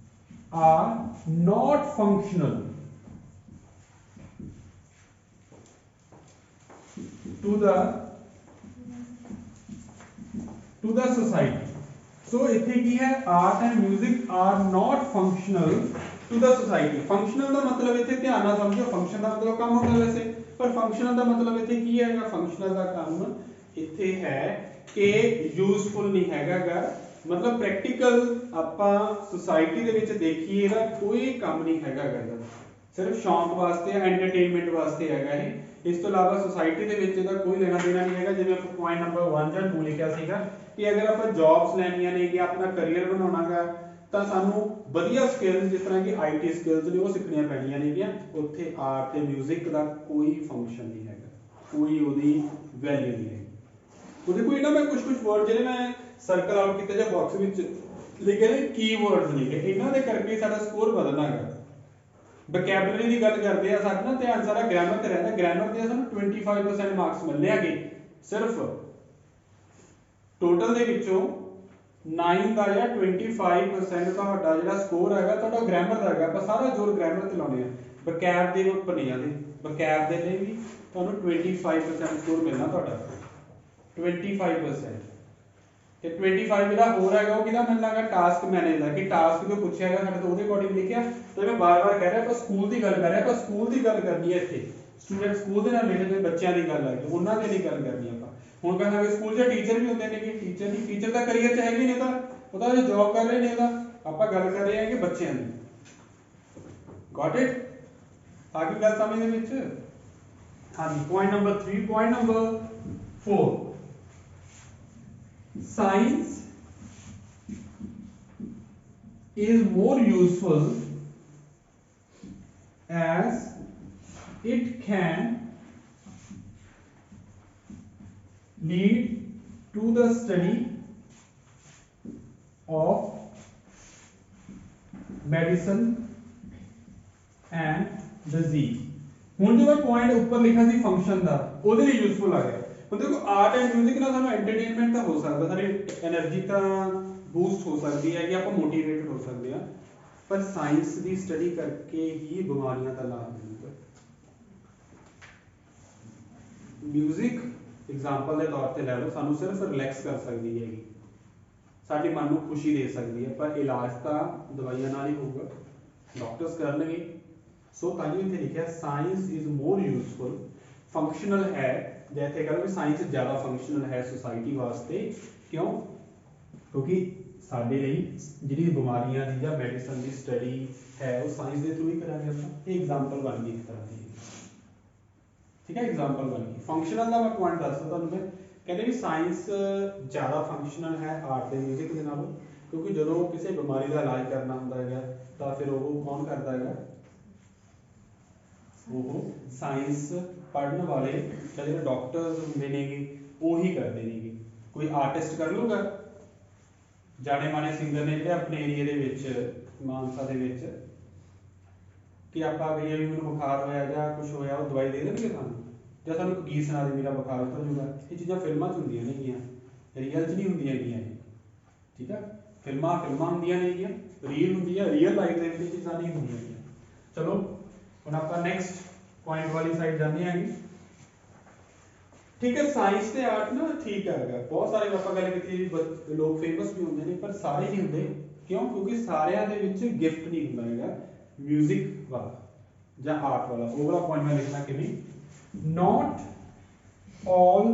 are not functional to the society so ਇੱਥੇ ਕੀ ਹੈ art and music are not functional to the society functional ਦਾ ਮਤਲਬ ਇੱਥੇ ਧਿਆਨ ਨਾਲ ਸਮਝੋ function ਦਾ ਮਤਲਬ ਕੰਮ ਹੁੰਦਾ ਵੈਸੇ ਪਰ functional ਦਾ ਮਤਲਬ ਇੱਥੇ ਕੀ ਹੈਗਾ functional ਦਾ ਕੰਮ ਇੱਥੇ ਹੈ ਕਿ ਯੂਜ਼ਫੁਲ ਨਹੀਂ ਹੈਗਾਗਾ ਮਤਲਬ ਪ੍ਰੈਕਟੀਕਲ ਆਪਾਂ ਸੁਸਾਇਟੀ ਦੇ ਵਿੱਚ ਦੇਖੀਏ ਇਹਦਾ ਕੋਈ ਕੰਮ ਨਹੀਂ ਹੈਗਾਗਾ ਸਿਰਫ ਸ਼ੌਂਕ ਵਾਸਤੇ ਐਂਟਰਟੇਨਮੈਂਟ ਵਾਸਤੇ ਹੈਗਾ ਇਹ ਇਸ ਤੋਂ ਇਲਾਵਾ ਸੁਸਾਇਟੀ ਦੇ ਵਿੱਚ ਇਹਦਾ ਕੋਈ ਲੈਣਾ ਦੇਣਾ ਨਹੀਂ ਹੈਗਾ ਜਿਵੇਂ ਆਪਾਂ ਪੁਆਇੰਟ ਨੰਬਰ 1 ਜਾਂ 2 ਲਿਖਿਆ ਸੀਗਾ ਕਿ ਅਗਰ ਆਪਾਂ ਜੌਬਸ ਲੈਣੀਆਂ ਨੇ ਕਿ ਆਪਣਾ ਕੈਰੀਅਰ ਬਣਾਉਣਾਗਾ ਤਾਂ ਸਾਨੂੰ ਵਧੀਆ ਸਕਿੱਲਸ ਜਿਸ ਤਰ੍ਹਾਂ ਕਿ IT ਸਕਿੱਲਸ ਨੇ ਉਹ ਸਿੱਖਣੀਆਂ ਪੈਣੀਆਂ ਨੇਗੀਆਂ ਉੱਥੇ ਆਰਟ ਤੇ ਮਿਊਜ਼ਿਕ ਦਾ ਕੋਈ ਫੰਕਸ਼ਨ ਨਹੀਂ ਹੈਗਾ ਕੋਈ ਉਹਦੀ ਵੈਲਿਊ ਨਹੀਂ ਹੈ ਉਹਦੇ ਕੋਈ ਨਾ ਮੈਂ ਕੁਝ ਵਰਡ ਜਿਹੜੇ ਮੈਂ ਸਰਕਲ ਆਊਟ ਕੀਤੇ ਜਾਂ ਬਾਕਸ ਵਿੱਚ ਲਿਖੇ ਨੇ ਕੀਵਰਡਸ ਲਿਖੇ ਇਹਨਾਂ ਦੇ ਕਰਕੇ ਸਾਡਾ ਸਕੋਰ ਵਧਣਾ ਹੈਗਾ ਵੋਕੈਬਲਰੀ ਦੀ ਗੱਲ ਕਰਦੇ ਆ ਸਾਡਾ ਨਾ ਧਿਆਨ ਸਾਰਾ ਗ੍ਰਾਮਰ ਤੇ ਰਹਿੰਦਾ ਗ੍ਰਾਮਰ ਦੇ ਸਾਨੂੰ 25% ਮਾਰਕਸ ਮਿਲਨੇ ਆਗੇ ਸਿਰਫ ਟੋਟਲ ਦੇ ਵਿੱਚੋਂ 9 ਦਾ ਜਾਂ 25% ਤੁਹਾਡਾ ਜਿਹੜਾ ਸਕੋਰ ਹੈਗਾ ਤੁਹਾਡਾ ਗ੍ਰਾਮਰ ਦਾ ਹੈਗਾ ਆਪਾਂ ਸਾਰਾ ਜ਼ੋਰ ਗ੍ਰਾਮਰ ਤੇ ਲਾਉਣੇ ਆ ਵੋਕੈਬ ਦੇ ਉੱਪਰ ਨਹੀਂ ਜਾਂਦੇ ਵੋਕੈਬ ਦੇ ਲਈ ਵੀ ਤੁਹਾਨੂੰ 25% ਸਕੋਰ ਮਿਲਣਾ ਤੁਹਾਡਾ 25% ਤੇ 25 ਜਿਹੜਾ ਹੋਰ ਹੈਗਾ ਉਹ ਕਿਹਦਾ ਮਿਲਣਾਗਾ ਟਾਸਕ ਮੈਨੇਜ ਦਾ ਕਿ ਟਾਸਕ ਜੋ ਪੁੱਛਿਆ ਹੈਗਾ ਸਾਡੇ ਤੋਂ ਉਹਦੇ ਅਕੋਰਡਿੰਗ ਲਿਖਿਆ ਤੇ ਮੈਂ ਬਾਰ-ਬਾਰ ਕਹਿ ਰਿਹਾ ਆਪਾਂ ਸਕੂਲ ਦੀ ਗੱਲ ਕਰ ਰਹੇ ਆਪਾਂ ਸਕੂਲ ਦੀ ਗੱਲ ਕਰਨੀ ਹੈ ਇੱਥੇ ਸਟੂਡੈਂਟ ਸਕੂਲ ਦੇ ਨਾਲ ਰਿਲੇਟਡ ਬੱਚਿਆਂ ਦੀ ਗੱਲ ਹੈ ਉਹਨਾਂ ਦੇ ਲਈ ਗੱਲ ਕਰਨੀ ਆਪਾਂ ਹੁਣ ਕਹਾਂਗੇ ਸਕੂਲ 'ਚ ਟੀਚਰ ਵੀ ਹੁੰਦੇ ਨੇ ਕਿ ਟੀਚਰ ਨਹੀਂ ਟੀਚਰ ਦਾ ਕੈਰੀਅਰ 'ਚ ਹੈਗੇ ਨੇ ਤਾਂ ਉਹਦਾ ਜੋ ਜੌਬ ਕਰ ਰਹੇ ਨੇ ਤਾਂ ਆਪਾਂ ਗੱਲ ਕਰ ਰਹੇ ਹਾਂ ਕਿ ਬੱਚਿਆਂ ਦੀ ਗॉट ਇਟ ਆ ਗਈ ਗੱਲ ਸਮਝ ਦੇ ਵਿੱਚ ਹਾਂਜੀ point number 3 point number 4 science is more useful as it can lead to the study of medicine and disease ਹੁਣ ਜੋ ਮੈਂ ਪੁਆਇੰਟ ਉੱਪਰ ਲਿਖਿਆ ਸੀ ਫੰਕਸ਼ਨ ਦਾ ਉਹਦੇ ਲਈ ਯੂਜ਼ਫੁਲ ਆ ਗਿਆ ਹੁਣ ਦੇਖੋ ਆਰਟ ਐਂਡ ਮਿਊਜ਼ਿਕ ਨਾਲ ਸਾਨੂੰ ਐਂਟਰਟੇਨਮੈਂਟ ਤਾਂ ਹੋ ਸਕਦਾ ਸਾਡੀ એનર્ਜੀ ਤਾਂ ਬੂਸਟ ਹੋ ਸਕਦੀ ਹੈ ਕਿ ਆਪਾਂ ਮੋਟੀਵੇਟਡ ਹੋ ਸਕਦੇ ਆ ਪਰ ਸਾਇੰਸ ਦੀ ਸਟੱਡੀ ਕਰਕੇ ਹੀ ਬਿਮਾਰੀਆਂ ਦਾ ਇਲਾਜ ਮਿਲੂਗਾ ਮਿਊਜ਼ਿਕ ਐਗਜ਼ਾਮਪਲ ਦੇ ਤੌਰ ਤੇ ਲੈ ਲਓ ਸਾਨੂੰ ਸਿਰਫ ਰਿਲੈਕਸ ਕਰ ਸਕਦੀ ਹੈਗੀ ਸਾਡੇ ਮਨ ਨੂੰ ਖੁਸ਼ੀ ਦੇ ਸਕਦੀ ਹੈ ਪਰ ਇਲਾਜ ਤਾਂ ਦਵਾਈਆਂ ਨਾਲ ਹੀ ਹੋਊਗਾ ਡਾਕਟਰਸ ਕਰਨਗੇ ਸੋ ਤਾਂ ਹੀ ਇੱਥੇ ਲਿਖਿਆ science is more useful, functional ਹੈ, ਜਾਂ ਇੱਥੇ ਕਹਿੰਦੇ ਵੀ ਸਾਇੰਸ ਜ਼ਿਆਦਾ ਫੰਕਸ਼ਨਲ ਹੈ ਸੋਸਾਇਟੀ ਵਾਸਤੇ। ਕਿਉਂ? ਕਿਉਂਕਿ ਸਾਡੇ ਲਈ ਜਿਹੜੀ ਬਿਮਾਰੀਆਂ ਦੀ ਜਾਂ ਮੈਡੀਸਨ ਦੀ ਸਟੱਡੀ ਹੈ ਉਹ ਸਾਇੰਸ ਦੇ ਥਰੂ ਹੀ ਕਰਾਂਗੇ ਆਪਾਂ। ਇਹ ਐਗਜ਼ਾਮਪਲ ਬਣ ਗਈ ਇੱਕ ਤਰ੍ਹਾਂ ਦੀ, ਠੀਕ ਹੈ, ਐਗਜ਼ਾਮਪਲ ਬਣ ਗਈ। ਫੰਕਸ਼ਨਲ ਦਾ ਮੈਂ ਪੁਆਇੰਟ ਦੱਸਦਾ ਤੁਹਾਨੂੰ, ਮੈਂ ਕਹਿੰਦੇ ਵੀ ਸਾਇੰਸ ਜ਼ਿਆਦਾ ਫੰਕਸ਼ਨਲ ਹੈ ਆਰਟ ਤੇ ਮਿਊਜ਼ਿਕ ਦੇ ਨਾਲੋਂ, ਕਿਉਂਕਿ ਜਦੋਂ ਕਿਸੇ ਬਿਮਾਰੀ ਦਾ ਇਲਾਜ ਕਰਨਾ ਹੁੰਦਾ ਹੈਗਾ ਤਾਂ ਫਿਰ ਉਹ ਕੌਣ ਕਰਦਾ ਹੈਗਾ? ਉਹ ਸਾਇੰਸ ਪੜ੍ਹਨ ਵਾਲੇ ਜਾਂ ਜਿਹੜੇ ਡਾਕਟਰਸ ਹੁੰਦੇ ਨੇਗੇ ਉਹੀ ਕਰਦੇ ਨੇਗੇ। ਕੋਈ ਆਰਟਿਸਟ ਕਰ ਲੂਗਾ? ਜਾਣੇ ਮਾਣੇ ਸਿੰਗਰ ਨੇ ਜਿਹੜੇ ਆਪਣੇ ਏਰੀਏ ਦੇ ਵਿੱਚ, ਮਾਨਸਾ ਦੇ ਵਿੱਚ, ਕਿ ਆਪਾਂ ਕਹੀਏ ਵੀ ਮੈਨੂੰ ਬੁਖਾਰ ਹੋਇਆ ਜਾਂ ਕੁਝ ਹੋਇਆ, ਉਹ ਦਵਾਈ ਦੇ ਦੇਣਗੇ ਸਾਨੂੰ, ਜਾਂ ਸਾਨੂੰ ਇੱਕ ਗੀਤ ਸੁਣਾ ਦੇ ਮੇਰਾ ਬੁਖਾਰ ਉਤਰ ਜੂਗਾ? ਇਹ ਚੀਜ਼ਾਂ ਫਿਲਮਾਂ 'ਚ ਹੁੰਦੀਆਂ ਨੇਗੀਆਂ, ਰੀਅਲ 'ਚ ਨਹੀਂ ਹੁੰਦੀਆਂ ਹੈਗੀਆਂ ਇਹ, ਠੀਕ ਹੈ। ਫਿਲਮਾਂ ਹੁੰਦੀਆਂ ਨੇਗੀਆਂ, ਰੀਅਲ ਹੁੰਦੀ ਹੈ, ਰੀਅਲ ਲਾਈਫ ਦੇ ਵਿੱਚ ਇਹ ਚੀਜ਼ਾਂ ਨਹੀਂ ਹੁੰਦੀਆਂ ਹੈਗੀਆਂ। ਚਲੋ ਹੁਣ ਆਪਾਂ ਨੈਕਸਟ ਪੁਆਇੰਟ ਵਾਲੀ ਸਾਈਡ ਜਾਂਦੇ ਹੈਗੇ, ਠੀਕ ਹੈ। ਸਾਇੰਸ ਤੇ ਆਰਟ ਨਾ ਠੀਕ ਹੈਗਾ, ਬਹੁਤ ਸਾਰੇ ਆਪਾਂ ਗੱਲ ਕੀਤੀ ਲੋਕ ਫੇਮਸ ਵੀ ਹੁੰਦੇ ਨੇ, ਪਰ ਸਾਰੇ ਨਹੀਂ ਹੁੰਦੇ। ਕਿਉਂ? ਕਿਉਂਕਿ ਸਾਰਿਆਂ ਦੇ ਵਿੱਚ ਗਿਫਟ ਨਹੀਂ ਹੁੰਦਾ ਹੈਗਾ ਮਿਊਜ਼ਿਕ ਵਾਲਾ ਜਾਂ ਆਰਟ ਵਾਲਾ। ਉਹ ਵਾਲਾ ਪੁਆਇੰਟ ਮੈਂ ਲਿਖਣਾ ਕਿਵੇਂ? Not all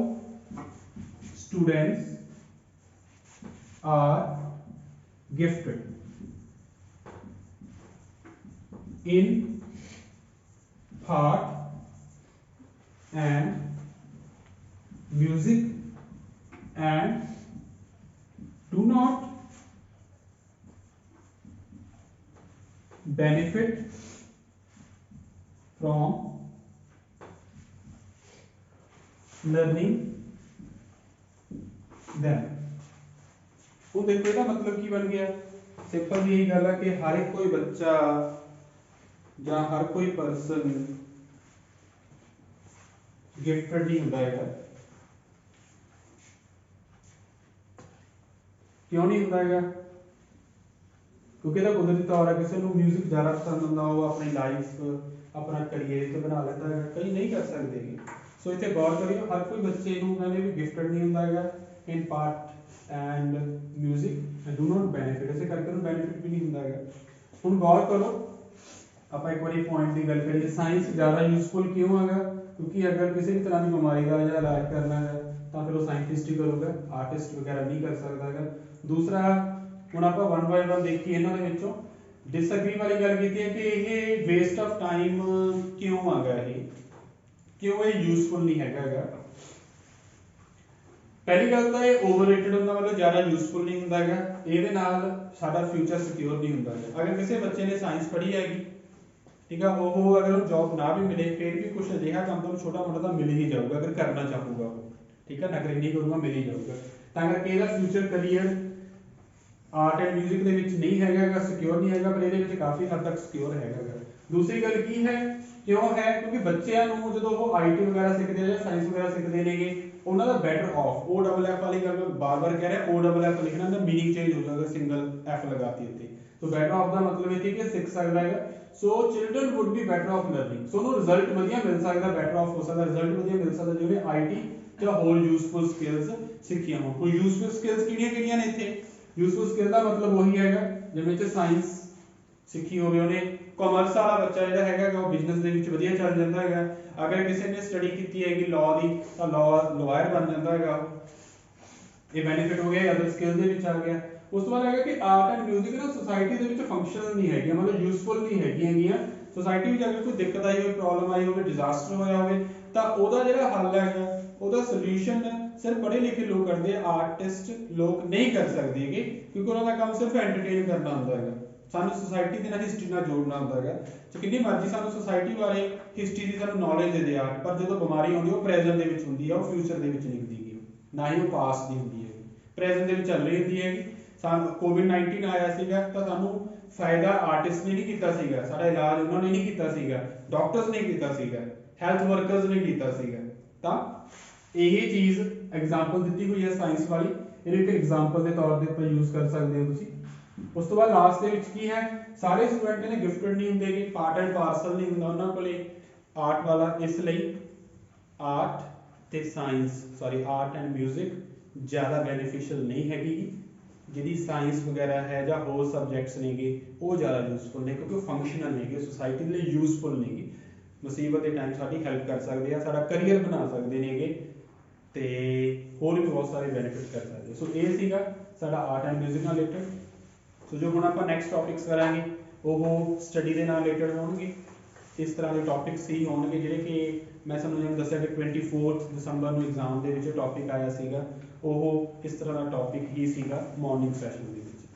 students are gifted in art and music and do not benefit from learning them। ਉਹ ਦੇਖੋ ਇਹਦਾ ਮਤਲਬ ਕੀ ਬਣ ਗਿਆ? ਸਿੰਪਲ ਜੀ ਇਹੀ ਗੱਲ ਹੈ ਕਿ ਹਰ ਇੱਕ ਕੋਈ ਬੱਚਾ ਜਾਂ ਹਰ ਕੋਈ ਪਰਸਨ ਗਿਫਟਡ ਨਹੀਂ ਹੁੰਦਾ ਹੈਗਾ। ਕਿਉਂ ਨਹੀਂ ਹੁੰਦਾ ਹੈਗਾ? ਕਿਉਂਕਿ ਇਹਦਾ ਕੁਦਰਤੀ ਤੌਰ ਹੈ, ਕਿਸੇ ਨੂੰ ਮਿਊਜ਼ਿਕ ਜ਼ਿਆਦਾ ਪਸੰਦ ਹੁੰਦਾ, ਉਹ ਆਪਣੀ ਲਾਈਫ, ਆਪਣਾ ਕਰੀਅਰ ਇੱਥੇ ਬਣਾ ਲੈਂਦਾ ਹੈਗਾ, ਕਈ ਨਹੀਂ ਕਰ ਸਕਦੇ ਹੈਗੇ। ਸੋ ਇੱਥੇ ਗੌਰ ਕਰਿਓ, ਹਰ ਕੋਈ ਬੱਚੇ ਨੂੰ ਕਹਿੰਦੇ ਵੀ ਗਿਫਟਡ ਨਹੀਂ ਹੁੰਦਾ ਹੈਗਾ in part and music and do not benefit, ਇਸੇ ਕਰਕੇ ਉਹਨੂੰ ਬੈਨੀਫਿਟ ਵੀ ਨਹੀਂ ਹੁੰਦਾ ਹੈਗਾ। ਹੁਣ ਗੌਰ ਕਰੋ, ਆਪਾਂ ਇੱਕ ਵਾਰੀ ਪੁਆਇੰਟ ਦੀ ਗੱਲ ਕਰੀਏ, ਸਾਇੰਸ ਜ਼ਿਆਦਾ ਯੂਜ਼ਫੁਲ ਕਿਉਂ ਹੈਗਾ? ਕਿਉਂਕਿ ਅਗਰ ਕਿਸੇ ਵੀ ਤਰ੍ਹਾਂ ਦੀ ਬਿਮਾਰੀ ਦਾ ਜਾਂ ਇਲਾਜ ਕਰਨਾ ਹੈ ਤਾਂ ਫਿਰ ਉਹ ਸਾਇੰਟਿਸਟ ਹੀ ਕਰੂਗਾ, ਆਰਟਿਸਟ ਵਗੈਰਾ ਨਹੀਂ ਕਰ ਸਕਦਾ ਹੈਗਾ। ਦੂਸਰਾ, ਹੁਣ ਆਪਾਂ 1 ਬਾਏ 1 ਦੇਖੀਏ ਇਹਨਾਂ ਦੇ ਵਿੱਚੋਂ। ਡਿਸਐਗਰੀ ਵਾਲੀ ਗੱਲ ਕੀਤੀ ਹੈ ਕਿ ਇਹ ਵੇਸਟ ਆਫ ਟਾਈਮ ਕਿਉਂ ਹੈਗਾ, ਇਹ ਕਿਉਂ ਇਹ ਯੂਜ਼ਫੁਲ ਨਹੀਂ ਹੈਗਾ। ਪਹਿਲੀ ਗੱਲ ਤਾਂ ਇਹ ਓਵਰਰੇਟਡ ਹੁੰਦਾ, ਮਤਲਬ ਜ਼ਿਆਦਾ ਯੂਜ਼ਫੁਲ ਨਹੀਂ ਹੁੰਦਾ ਹੈਗਾ। ਇਹਦੇ ਨਾਲ ਸਾਡਾ ਫਿਊਚਰ ਸਿਕਿਉਰ ਨਹੀਂ ਹੁੰਦਾ ਹੈਗਾ। ਅਗਰ ਕਿਸੇ ਬੱਚੇ ਨੇ ਸਾਇੰਸ ਪੜ੍ਹੀ ਹੈਗੀ, ਠੀਕ ਆ, ਉਹ ਅਗਰ ਉਹਨੂੰ ਜੌਬ ਨਾ ਵੀ ਮਿਲੇ ਫਿਰ ਵੀ ਕੁਝ ਅਜਿਹਾ ਕੰਮ ਤੋਂ ਛੋਟਾ ਮੋਟਾ ਤਾਂ ਮਿਲ ਹੀ ਜਾਊਗਾ ਅਗਰ ਕਰਨਾ ਚਾਹੂਗਾ ਉਹ, ਠੀਕ ਹੈ, ਨਖਰੇ ਨਹੀਂ ਕਰੂਗਾ, ਮਿਲ ਹੀ ਜਾਊਗਾ। ਤਾਂ ਕਰਕੇ ਇਹਦਾ future career art and music ਦੇ ਵਿੱਚ ਨਹੀਂ ਹੈਗਾ, ਸਿਕਿਉਰ ਨਹੀਂ ਹੈਗਾ, ਪਰ ਇਹਦੇ ਵਿੱਚ ਕਾਫੀ ਹੱਦ ਤੱਕ ਸਿਕਿਉਰ ਹੈਗਾ। ਦੂਸਰੀ ਗੱਲ ਕੀ ਹੈ, ਕਿਉਂ ਹੈ? ਕਿਉਂਕਿ ਬੱਚਿਆਂ ਨੂੰ ਜਦੋਂ ਉਹ ਆਈਟੀ ਵਗੈਰਾ ਸਿੱਖਦੇ ਜਾਂ ਸਾਇੰਸ ਵਗੈਰਾ ਸਿੱਖਦੇ ਨੇਗੇ, ਉਹਨਾਂ ਦਾ better off, O double F ਵਾਲੀ ਗੱਲ ਮੈਂ ਬਾਰ-ਬਾਰ ਕਹਿ ਰਿਹਾ, O double F ਲਿਖਣਾ ਦਾ ਮੀਨਿੰਗ ਚੇਂਜ ਹੋ ਜਾਊਗਾ ਸਿੰਗਲ F ਲਗਾਤੀ ਇੱਥੇ। ਸੋ ਬੈਟਰ ਆਫ ਦਾ ਮਤਲਬ ਇਹ ਕਿ ਸਿੱਖ ਸਕਦਾ ਹੈਗਾ। So children would be better off learning, so ਉਹਨੂੰ ਰਿਜ਼ਲਟ ਵਧੀਆ ਮਿਲ ਸਕਦਾ, ਬੈਟਰ ਆਫ ਹੋ ਸਕਦਾ, ਰਿਜ਼ਲਟ ਵਧੀਆ ਮਿਲ ਸਕਦਾ ਜਿਹਨੇ ਆਈਟੀ ਜਾਂ ਹੋਰ ਯੂਜ਼ਫੁਲ ਸਕਿੱਲਸ ਸਿੱਖੀਆਂ ਹੋਣ। ਕੋਈ ਯੂਜ਼ਫੁਲ ਸਕਿੱਲਸ ਕਿਹੜੀਆਂ ਨੇ ਇੱਥੇ? ਯੂਜ਼ਫੁਲ ਸਕਿੱਲ ਦਾ ਮਤਲਬ ਉਹੀ ਹੈਗਾ ਜਿਵੇਂ ਚ ਸਾਇੰਸ ਸਿੱਖੀ ਹੋਵੇ ਉਹਨੇ। ਕਾਮਰਸ ਵਾਲਾ ਬੱਚਾ ਜਿਹੜਾ ਹੈਗਾ ਉਹ ਬਿਜ਼ਨਸ ਦੇ ਵਿੱਚ ਵਧੀਆ ਚੱਲ ਜਾਂਦਾ ਹੈਗਾ। ਅਗਰ ਕਿਸੇ ਨੇ ਸਟੱਡੀ ਕੀਤੀ ਹੈਗੀ ਲਾਅ ਦੀ ਤਾਂ ਲਾਇਰ ਬਣ ਜਾਂਦਾ ਹੈਗਾ ਉਹ। ਇਹ ਬੈਨੀਫਿਟ ਹੋ ਗਿਆ, ਅਦਰ ਸਕਿੱਲ ਦੇ ਵਿੱਚ ਆ ਗਿਆ। ਉਸ ਤੋਂ ਬਾਅਦ ਹੈਗਾ ਕਿ ਆਰਟ ਐਂਡ ਮਿਊਜ਼ਿਕ ਨਾ ਸੋਸਾਇਟੀ ਦੇ ਵਿੱਚ ਫੰਕਸ਼ਨਲ ਨਹੀਂ ਹੈਗੀਆਂ, ਮਤਲਬ ਯੂਜ਼ਫੁਲ ਨਹੀਂ ਹੈਗੀਆਂ। ਸੋਸਾਇਟੀ ਵਿੱਚ ਅਗਰ ਕੋਈ ਦਿੱਕਤ ਆਈ ਹੋਵੇ, ਪ੍ਰੋਬਲਮ ਆਈ ਹੋਵੇ, ਡਿਜ਼ਾਸਟਰ ਹੋਇਆ ਹੋਵੇ ਤਾਂ ਉਹਦਾ ਜਿਹੜਾ ਹੱਲ ਹੈਗਾ, ਉਹਦਾ ਸੋਲੂਸ਼ਨ ਸਿਰਫ ਪੜ੍ਹੇ ਲਿਖੇ ਲੋਕ ਕਰਦੇ ਆ, ਆਰਟਿਸਟ ਲੋਕ ਨਹੀਂ ਕਰ ਸਕਦੇ ਹੈਗੇ, ਕਿਉਂਕਿ ਉਹਨਾਂ ਦਾ ਕੰਮ ਸਿਰਫ ਐਂਟਰਟੇਨ ਕਰਨਾ ਹੁੰਦਾ ਹੈਗਾ। ਸਾਨੂੰ ਸੋਸਾਇਟੀ ਦੇ ਨਾਲ ਹਿਸਟਰੀ ਨਾਲ ਜੋੜਨਾ ਹੁੰਦਾ ਹੈਗਾ। ਤੇ ਕਿੰਨੀ ਮਰਜ਼ੀ ਸਾਨੂੰ ਸੋਸਾਇਟੀ ਬਾਰੇ ਹਿਸਟਰੀ ਦੀ ਸਾਨੂੰ ਨੌਲੇਜ ਦੇ ਦੇ ਆਰਟ, ਪਰ ਜਦੋਂ ਬਿਮਾਰੀ ਆਉਂਦੀ ਉਹ ਪ੍ਰੈਜ਼ੈਂਟ ਦੇ ਵਿੱਚ ਹੁੰਦੀ ਹੈ, ਉਹ ਫਿਊਚਰ ਦੇ ਵਿੱਚ ਨਹੀਂ ਹੁੰਦੀ ਹੈਗੀ, ਨਾ ਹੀ ਉਹ ਪਾਸਟ ਦੀ ਹੁੰਦੀ ਹੈ, ਪ੍ਰੈਜ਼ੈਂਟ ਦੇ ਵਿੱਚ ਚੱਲ ਰਹੀ ਹੁੰਦੀ ਹੈਗੀ। ਸਾਨੂੰ ਕੋਵਿਡ-19 ਆਇਆ ਸੀਗਾ ਤਾਂ ਸਾਨੂੰ ਫਾਇਦਾ ਆਰਟਿਸਟ ਨੇ ਨਹੀਂ ਕੀਤਾ ਸੀਗਾ, ਸਾਡਾ ਇਲਾਜ ਉਹਨਾਂ ਨੇ ਨਹੀਂ ਕੀਤਾ ਸੀਗਾ, ਡਾਕਟਰਸ ਨੇ ਕੀਤਾ ਸੀਗਾ, ਹੈਲਥ ਵਰਕਰਸ ਨੇ ਕੀਤਾ ਸੀਗਾ। ਤਾਂ ਇਹ ਚੀਜ਼ ਐਗਜ਼ਾਮਪਲ ਦਿੱਤੀ ਹੋਈ ਹੈ ਸਾਇੰਸ ਵਾਲੀ, ਇਹਨੂੰ ਇੱਕ ਐਗਜ਼ਾਮਪਲ ਦੇ ਤੌਰ ਤੇ ਆਪਾਂ ਯੂਜ਼ ਕਰ ਸਕਦੇ ਹੋ ਤੁਸੀਂ। ਉਸ ਤੋਂ ਬਾਅਦ ਲਾਸਟ ਦੇ ਵਿੱਚ ਕੀ ਹੈ, ਸਾਰੇ ਸਟੂਡੈਂਟ ਨੇ ਗਿਫਟਡ ਨਹੀਂ ਹੁੰਦੇ ਕਿ ਪਾਰਟ ਐਂਡ ਪਾਰਸਲ ਨਹੀਂ ਹੁੰਦਾ ਉਹਨਾਂ ਕੋਲੇ ਆਰਟ ਵਾਲਾ, ਇਸ ਲਈ ਆਰਟ ਤੇ ਸਾਇੰਸ ਆਰਟ ਐਂਡ ਮਿਊਜ਼ਿਕ ਜ਼ਿਆਦਾ ਬੈਨੀਫੀਸ਼ੀਅਲ ਨਹੀਂ ਹੈਗੀ। ਜਿਹਦੀ ਸਾਇੰਸ ਵਗੈਰਾ ਹੈ ਜਾਂ ਹੋਰ ਸਬਜੈਕਟਸ ਨੇਗੇ ਉਹ ਜ਼ਿਆਦਾ ਯੂਜ਼ਫੁਲ ਨੇ ਕਿਉਂਕਿ ਉਹ ਫੰਕਸ਼ਨਲ ਨੇਗੇ, ਸੋਸਾਇਟੀ ਦੇ ਲਈ ਯੂਜ਼ਫੁਲ ਨੇਗੇ, ਮੁਸੀਬਤ ਦੇ ਟਾਈਮ ਸਾਡੀ ਹੈਲਪ ਕਰ ਸਕਦੇ ਆ, ਸਾਡਾ ਕਰੀਅਰ ਬਣਾ ਸਕਦੇ ਨੇਗੇ ਤੇ ਹੋਰ ਵੀ ਬਹੁਤ ਸਾਰੇ ਬੈਨੀਫਿਟ ਕਰ ਸਕਦੇ। ਸੋ ਇਹ ਸੀਗਾ ਸਾਡਾ ਆਰਟ ਐਂਡ ਮਿਊਜ਼ਿਕ ਨਾਲ ਰਿਲੇਟਡ। ਸੋ ਜੋ ਹੁਣ ਆਪਾਂ ਨੈਕਸਟ ਟੌਪਿਕਸ ਕਰਾਂਗੇ ਉਹ ਸਟੱਡੀ ਦੇ ਨਾਲ ਰਿਲੇਟਡ ਹੋਣਗੇ, ਇਸ ਤਰ੍ਹਾਂ ਦੇ ਟੌਪਿਕਸ ਹੀ ਹੋਣਗੇ ਜਿਹੜੇ ਕਿ ਮੈਂ ਤੁਹਾਨੂੰ ਜਿਵੇਂ ਦੱਸਿਆ ਕਿ 24 ਦਸੰਬਰ ਨੂੰ ਐਗਜ਼ਾਮ ਦੇ ਵਿੱਚ ਟੌਪਿਕ ਆਇਆ ਸੀਗਾ, ਉਹ ਇਸ ਤਰ੍ਹਾਂ ਦਾ ਟੌਪਿਕ ਹੀ ਸੀਗਾ ਮਾਰਨਿੰਗ ਸੈਸ਼ਨ ਦੇ ਵਿੱਚ।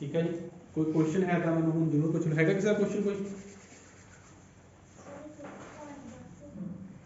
ਠੀਕ ਹੈ ਜੀ, ਕੋਈ ਕੁਐਸਚਨ ਹੈ ਤਾਂ ਮੈਨੂੰ ਹੁਣ ਜ਼ਰੂਰ ਪੁੱਛ ਲਓ। ਹੈਗਾ ਕਿਸੇ ਦਾ ਕੁਐਸਚਨ ਕੋਈ?